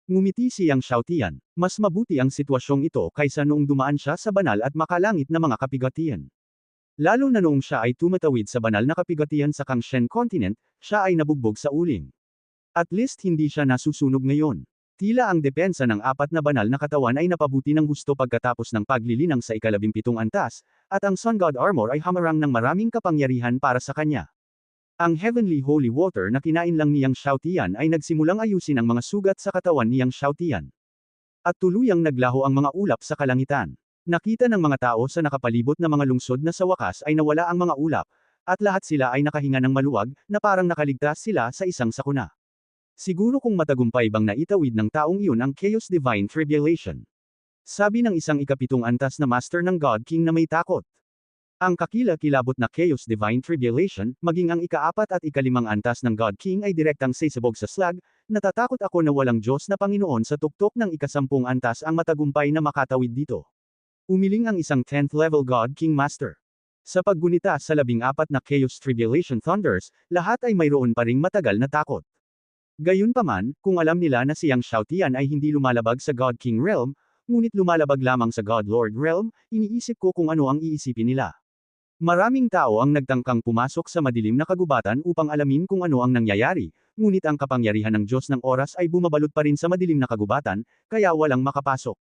Ngumiti si Yang Xiaotian, mas mabuti ang sitwasyong ito kaysa noong dumaan siya sa banal at makalangit na mga kapigatian. Lalo na noong siya ay tumatawid sa banal na kapigatian sa Kangshen Continent, siya ay nabugbog sa uling. At least hindi siya nasusunog ngayon. Tila ang depensa ng apat na banal na katawan ay napabuti ng husto pagkatapos ng paglilinang sa ikalabing-pitong antas, at ang Sun God Armor ay hamarang ng maraming kapangyarihan para sa kanya. Ang Heavenly Holy Water na kinain lang ni Yang Xiaotian ay nagsimulang ayusin ang mga sugat sa katawan ni Yang Xiaotian. At tuluyang naglaho ang mga ulap sa kalangitan. Nakita ng mga tao sa nakapalibot na mga lungsod na sa wakas ay nawala ang mga ulap, at lahat sila ay nakahinga ng maluwag, na parang nakaligtas sila sa isang sakuna. Siguro kung matagumpay bang naitawid ng taong iyon ang Chaos Divine Tribulation. Sabi ng isang ikapitong antas na Master ng God King na may takot. Ang kakila-kilabot na Chaos Divine Tribulation, maging ang ika-4 at ika-5 antas ng God King ay direktang sasabog sa slag, natatakot ako na walang Diyos na Panginoon sa tuktok ng ika-10 antas ang matagumpay na makatawid dito. Umiling ang isang 10th level God King Master. Sa paggunita sa 14 na Chaos Tribulation Thunders, lahat ay mayroon pa ring matagal na takot. Gayunpaman, kung alam nila na si Yang Xiaotian ay hindi lumalabag sa God King Realm, ngunit lumalabag lamang sa God Lord Realm, iniisip ko kung ano ang iisipin nila. Maraming tao ang nagtangkang pumasok sa madilim na kagubatan upang alamin kung ano ang nangyayari, ngunit ang kapangyarihan ng Diyos ng Oras ay bumabalot pa rin sa madilim na kagubatan, kaya walang makapasok.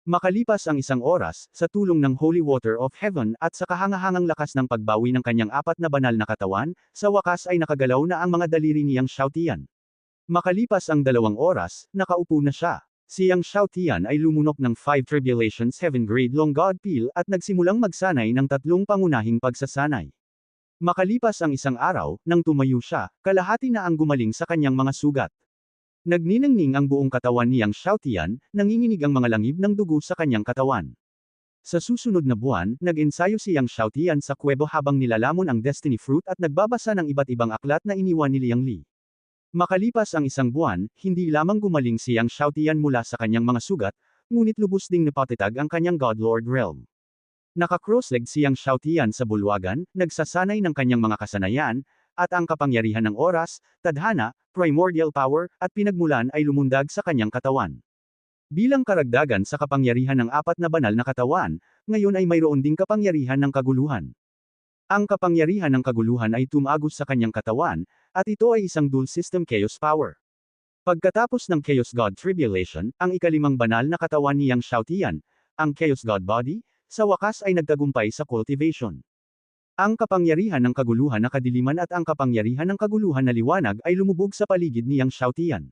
Makalipas ang isang oras, sa tulong ng Holy Water of Heaven at sa kahangahangang lakas ng pagbawi ng kanyang apat na banal na katawan, sa wakas ay nakagalaw na ang mga daliri ni Yang Xiaotian. Makalipas ang 2 oras, nakaupo na siya. Si Yang Xiaotian ay lumunok ng 5 Tribulations 7 grade long God Peel at nagsimulang magsanay ng 3 pangunahing pagsasanay. Makalipas ang isang araw, nang tumayo siya, kalahati na ang gumaling sa kanyang mga sugat. Nagniningning ang buong katawan ni Yang Xiaotian, nanginginig ang mga langib ng dugo sa kanyang katawan. Sa susunod na buwan, nag-ensayo si Yang Xiaotian sa kuwebo habang nilalamon ang Destiny Fruit at nagbabasa ng iba't ibang aklat na iniwan ni Liang Li. Makalipas ang isang buwan, hindi lamang gumaling si Yang Xiaotian mula sa kanyang mga sugat, ngunit lubos ding napatitag ang kanyang Godlord realm. Naka-crossleg si Yang Xiaotian sa bulwagan, nagsasanay ng kanyang mga kasanayan, at ang kapangyarihan ng oras, tadhana, primordial power, at pinagmulan ay lumundag sa kanyang katawan. Bilang karagdagan sa kapangyarihan ng 4 na banal na katawan, ngayon ay mayroon ding kapangyarihan ng kaguluhan. Ang kapangyarihan ng kaguluhan ay tumagos sa kanyang katawan, at ito ay isang dual system chaos power. Pagkatapos ng Chaos God Tribulation, ang ikalimang banal na katawan ni Yang Xiaotian, ang Chaos God Body, sa wakas ay nagtagumpay sa cultivation. Ang kapangyarihan ng kaguluhan na kadiliman at ang kapangyarihan ng kaguluhan na liwanag ay lumubog sa paligid ni Yang Xiaotian.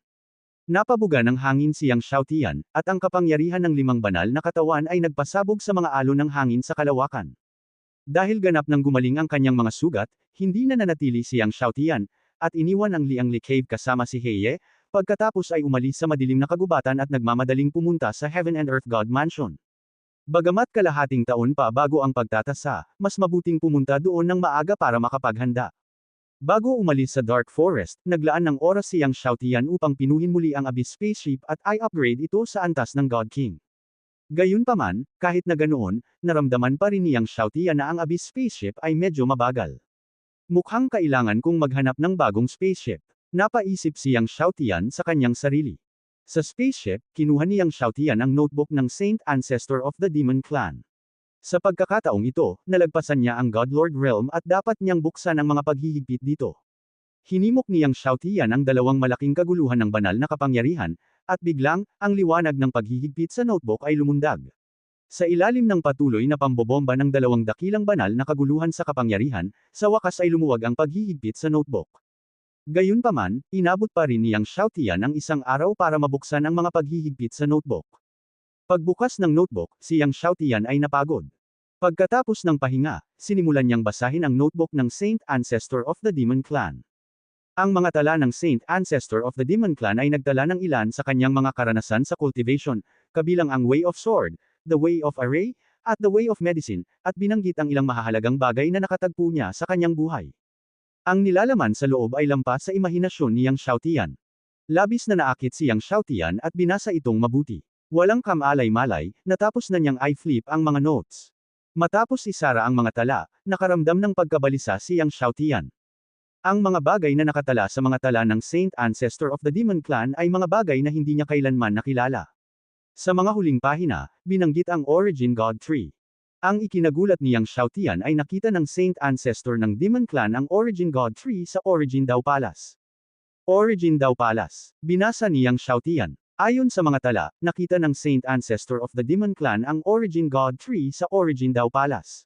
Napabuga ng hangin si Yang Xiaotian, at ang kapangyarihan ng 5 banal na katawan ay nagpasabog sa mga alon ng hangin sa kalawakan. Dahil ganap nang gumaling ang kanyang mga sugat, hindi na nanatili si Yang Xiaotian, at iniwan ang Liang Li Cave kasama si Heye, pagkatapos ay umalis sa madilim na kagubatan at nagmamadaling pumunta sa Heaven and Earth God Mansion. Bagamat kalahating taon pa bago ang pagtatasa, mas mabuting pumunta doon ng maaga para makapaghanda. Bago umalis sa Dark Forest, naglaan ng oras si Yang Xiaotian upang pinuhin muli ang Abyss Spaceship at i-upgrade ito sa antas ng God King. Gayunpaman, kahit na ganoon, naramdaman pa rin ni Yang Xiaotian na ang Abyss Spaceship ay medyo mabagal. Mukhang kailangan kong maghanap ng bagong spaceship. Napaisip si Yang Xiaotian sa kanyang sarili. Sa spaceship, kinuha ni Yang Xiaotian ang notebook ng Saint Ancestor of the Demon Clan. Sa pagkakataong ito, nalagpasan niya ang Godlord Realm at dapat niyang buksan ang mga paghihigpit dito. Hinimok ni Yang Xiaotian ang 2 malaking kaguluhan ng banal na kapangyarihan, at biglang, ang liwanag ng paghihigpit sa notebook ay lumundag. Sa ilalim ng patuloy na pambobomba ng 2 dakilang banal na kaguluhan sa kapangyarihan, sa wakas ay lumuwag ang paghihigpit sa notebook. Gayunpaman, inabot pa rin ni Yang Xiaotian ang isang araw para mabuksan ang mga paghihigpit sa notebook. Pagbukas ng notebook, si Yang Xiaotian ay napagod. Pagkatapos ng pahinga, sinimulan niyang basahin ang notebook ng Saint Ancestor of the Demon Clan. Ang mga tala ng Saint Ancestor of the Demon Clan ay nagtala ng ilan sa kanyang mga karanasan sa cultivation, kabilang ang Way of Sword, the Way of Array, at the Way of Medicine, at binanggit ang ilang mahahalagang bagay na nakatagpo niya sa kanyang buhay. Ang nilalaman sa loob ay lampas sa imahinasyon ni Yang Xiaotian. Labis na naakit si Yang Xiaotian at binasa itong mabuti. Walang kamalay-malay, natapos na niyang i-flip ang mga notes. Matapos isara ang mga tala, nakaramdam ng pagkabalisa si Yang Xiaotian. Ang mga bagay na nakatala sa mga tala ng Saint Ancestor of the Demon Clan ay mga bagay na hindi niya kailanman nakilala. Sa mga huling pahina, binanggit ang Origin God Tree. Ang ikinagulat ni Yang Xiaotian ay nakita ng Saint Ancestor ng Demon Clan ang Origin God Tree sa Origin Dao Palace. Origin Dao Palace. Binasa ni Yang Xiaotian. Ayon sa mga tala, nakita ng Saint Ancestor of the Demon Clan ang Origin God Tree sa Origin Dao Palace.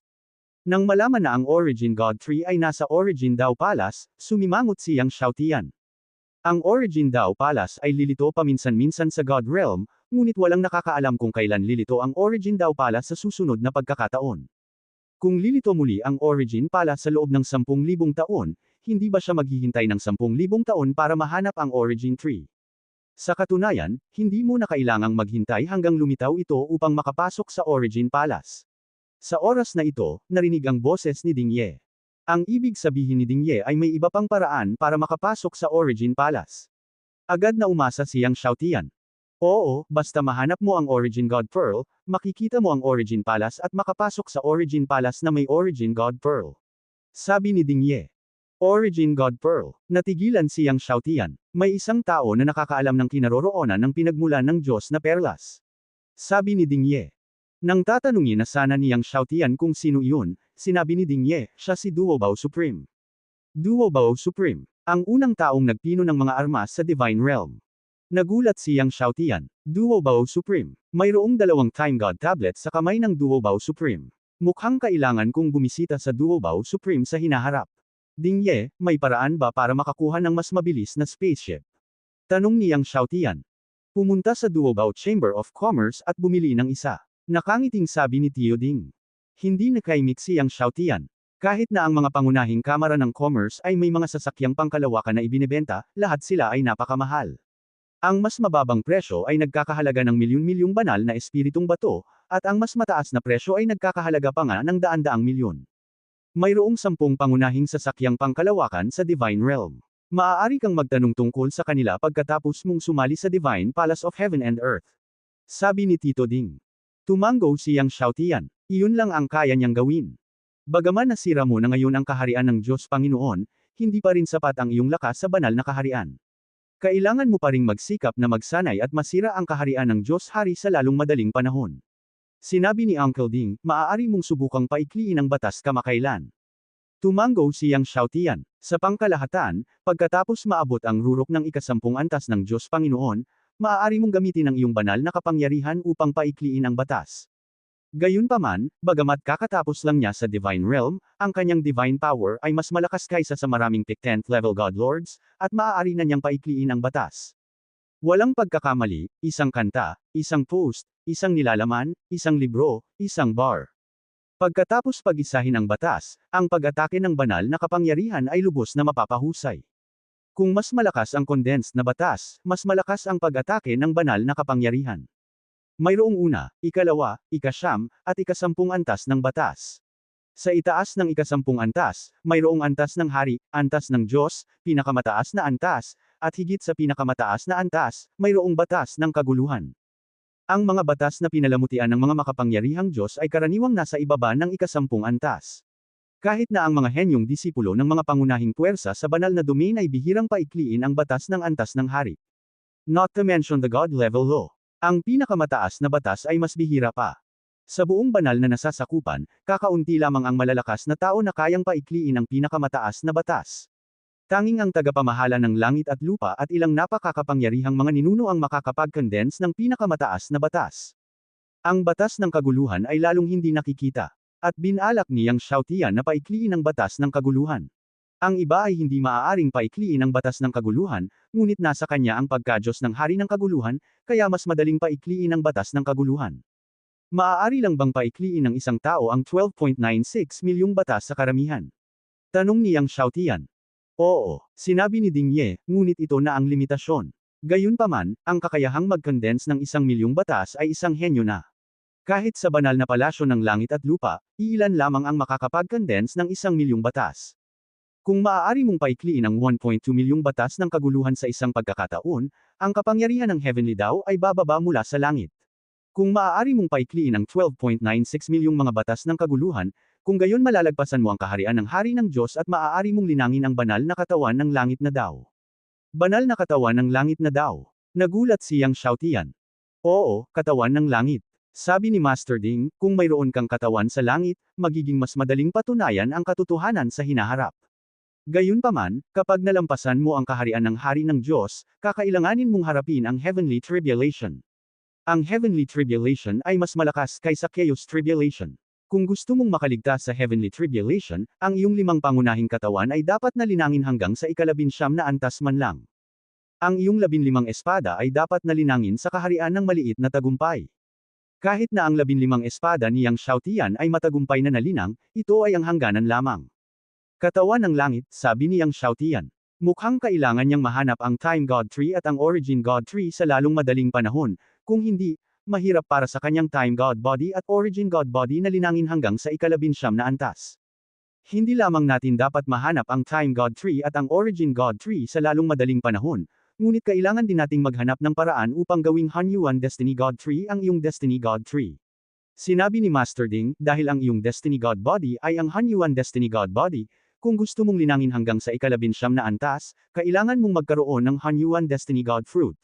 Nang malaman na ang Origin God Tree ay nasa Origin Dao Palace, sumimangot si Yang Xiaotian. Ang Origin Dao Palace ay lilito paminsan-minsan sa God Realm, ngunit walang nakakaalam kung kailan lilito ang Origin Dao Palace sa susunod na pagkakataon. Kung lilito muli ang Origin Palace sa loob ng 10,000 taon, hindi ba siya maghihintay ng 10,000 taon para mahanap ang Origin Tree? Sa katunayan, hindi mo na kailangang maghintay hanggang lumitaw ito upang makapasok sa Origin Palace. Sa oras na ito, narinig ang boses ni Ding Ye. Ang ibig sabihin ni Ding Ye ay may iba pang paraan para makapasok sa Origin Palace. Agad na umasa si Yang Xiaotian. Oo, basta mahanap mo ang Origin God Pearl, makikita mo ang Origin Palace at makapasok sa Origin Palace na may Origin God Pearl. Sabi ni Ding Ye. Origin God Pearl. Natigilan si Yang Xiaotian. May isang tao na nakakaalam ng kinaroroonan ng pinagmulan ng Diyos na perlas. Sabi ni Ding Ye. Nang tatanungin na sana ni Yang Xiaotian kung sino iyon, sinabi ni Ding Ye, siya si Duobao Supreme. Duobao Supreme. Ang unang taong nagpino ng mga armas sa Divine Realm. Nagulat si Yang Xiaotian. Duobao Supreme. Mayroong 2 Time God tablets sa kamay ng Duobao Supreme. Mukhang kailangan kong bumisita sa Duobao Supreme sa hinaharap. Ding Ye, may paraan ba para makakuha ng mas mabilis na spaceship? Tanong ni Yang Xiaotian. Pumunta sa Duobao Chamber of Commerce at bumili ng isa. Nakangiting sabi ni Tio Ding. Hindi nakaimik siyang Xiaotian. Kahit na ang mga pangunahing kamara ng commerce ay may mga sasakyang pangkalawakan na ibinebenta, lahat sila ay napakamahal. Ang mas mababang presyo ay nagkakahalaga ng milyon-milyong banal na espiritong bato, at ang mas mataas na presyo ay nagkakahalaga pa nga ng daan-daang milyon. Mayroong 10 pangunahing sasakyang pangkalawakan sa Divine Realm. Maaari kang magtanong tungkol sa kanila pagkatapos mong sumali sa Divine Palace of Heaven and Earth. Sabi ni Tito Ding. Tumanggo siyang Xiaotian. Iyon lang ang kaya niyang gawin. Bagaman nasira mo na ngayon ang kaharian ng Diyos Panginoon, hindi pa rin sapat ang iyong lakas sa banal na kaharian. Kailangan mo pa ring magsikap na magsanay at masira ang kaharian ng Diyos Hari sa lalong madaling panahon. Sinabi ni Uncle Ding, maaari mong subukang paikliin ang batas kamakailan. Tumanggo siyang Xiaotian. Sa pangkalahatan, pagkatapos maabot ang rurok ng ika-10 antas ng Diyos Panginoon, maaari mong gamitin ang iyong banal na kapangyarihan upang paikliin ang batas. Gayunpaman, bagamat kakatapos lang niya sa Divine Realm, ang kanyang divine power ay mas malakas kaysa sa maraming 10th level God Lords, at maaari na niyang paikliin ang batas. Walang pagkakamali, isang kanta, isang post, isang nilalaman, isang libro, isang bar. Pagkatapos pag-isahin ang batas, ang pag-atake ng banal na kapangyarihan ay lubos na mapapahusay. Kung mas malakas ang condensed na batas, mas malakas ang pag-atake ng banal na kapangyarihan. Mayroong una, ikalawa, ika-9, at ika-10 antas ng batas. Sa itaas ng ika-10 antas, mayroong antas ng hari, antas ng Diyos, pinakamataas na antas, at higit sa pinakamataas na antas, mayroong batas ng kaguluhan. Ang mga batas na pinalamutian ng mga makapangyarihang Diyos ay karaniwang nasa ibaba ng ika-10 antas. Kahit na ang mga henyong disipulo ng mga pangunahing puwersa sa banal na domain ay bihirang paikliin ang batas ng antas ng hari. Not to mention the God level law. Ang pinakamataas na batas ay mas bihira pa. Sa buong banal na nasasakupan, kakaunti lamang ang malalakas na tao na kayang paikliin ang pinakamataas na batas. Tanging ang tagapamahala ng langit at lupa at ilang napakakapangyarihang mga ninuno ang makakapag-condense ng pinakamataas na batas. Ang batas ng kaguluhan ay lalong hindi nakikita. At binalak niyang Xiaotian na paikliin ang batas ng kaguluhan. Ang iba ay hindi maaaring paikliin ang batas ng kaguluhan, ngunit nasa kanya ang pagka-Diyos ng hari ng kaguluhan, kaya mas madaling paikliin ang batas ng kaguluhan. Maaari lang bang paikliin ng isang tao ang 12.96 milyong batas sa karamihan? Tanong niyang Xiaotian. Oo, sinabi ni Ding Ye, ngunit ito na ang limitasyon. Gayunpaman, ang kakayahang mag-condense ng 1 milyong batas ay isang henyo na. Kahit sa banal na palasyo ng langit at lupa, iilan lamang ang makakapag-condense ng 1 milyong batas. Kung maaari mong paikliin ang 1.2 milyong batas ng kaguluhan sa isang pagkakataon, ang kapangyarihan ng heavenly daw ay bababa mula sa langit. Kung maaari mong paikliin ang 12.96 milyong mga batas ng kaguluhan, kung gayon malalagpasan mo ang kaharian ng hari ng Diyos at maaari mong linangin ang banal na katawan ng langit na daw. Banal na katawan ng langit na daw. Nagulat siyang Xiaotian. Oo, katawan ng langit. Sabi ni Master Ding, kung mayroon kang katawan sa langit, magiging mas madaling patunayan ang katotohanan sa hinaharap. Gayunpaman, kapag nalampasan mo ang kaharian ng hari ng Diyos, kakailanganin mong harapin ang heavenly tribulation. Ang heavenly tribulation ay mas malakas kaysa chaos tribulation. Kung gusto mong makaligtas sa heavenly tribulation, ang iyong 5 pangunahing katawan ay dapat na linangin hanggang sa ika-19 na antas man lang. Ang iyong 15 espada ay dapat na linangin sa kaharian ng maliit na tagumpay. Kahit na ang 15 espada niyang Xiaotian ay matagumpay na nalinang, ito ay ang hangganan lamang. Katawan ng langit, sabi niyang Xiaotian. Mukhang kailangan niyang mahanap ang Time God Tree at ang Origin God Tree sa lalong madaling panahon, kung hindi, mahirap para sa kanyang Time God Body at Origin God Body na linangin hanggang sa ika-19 na antas. Hindi lamang natin dapat mahanap ang Time God Tree at ang Origin God Tree sa lalong madaling panahon, ngunit kailangan din nating maghanap ng paraan upang gawing Hunyuan Destiny God Tree ang iyong Destiny God Tree. Sinabi ni Master Ding, dahil ang iyong Destiny God Body ay ang Hunyuan Destiny God Body, kung gusto mong linangin hanggang sa ika-19 na antas, kailangan mong magkaroon ng Hunyuan Destiny God Fruit.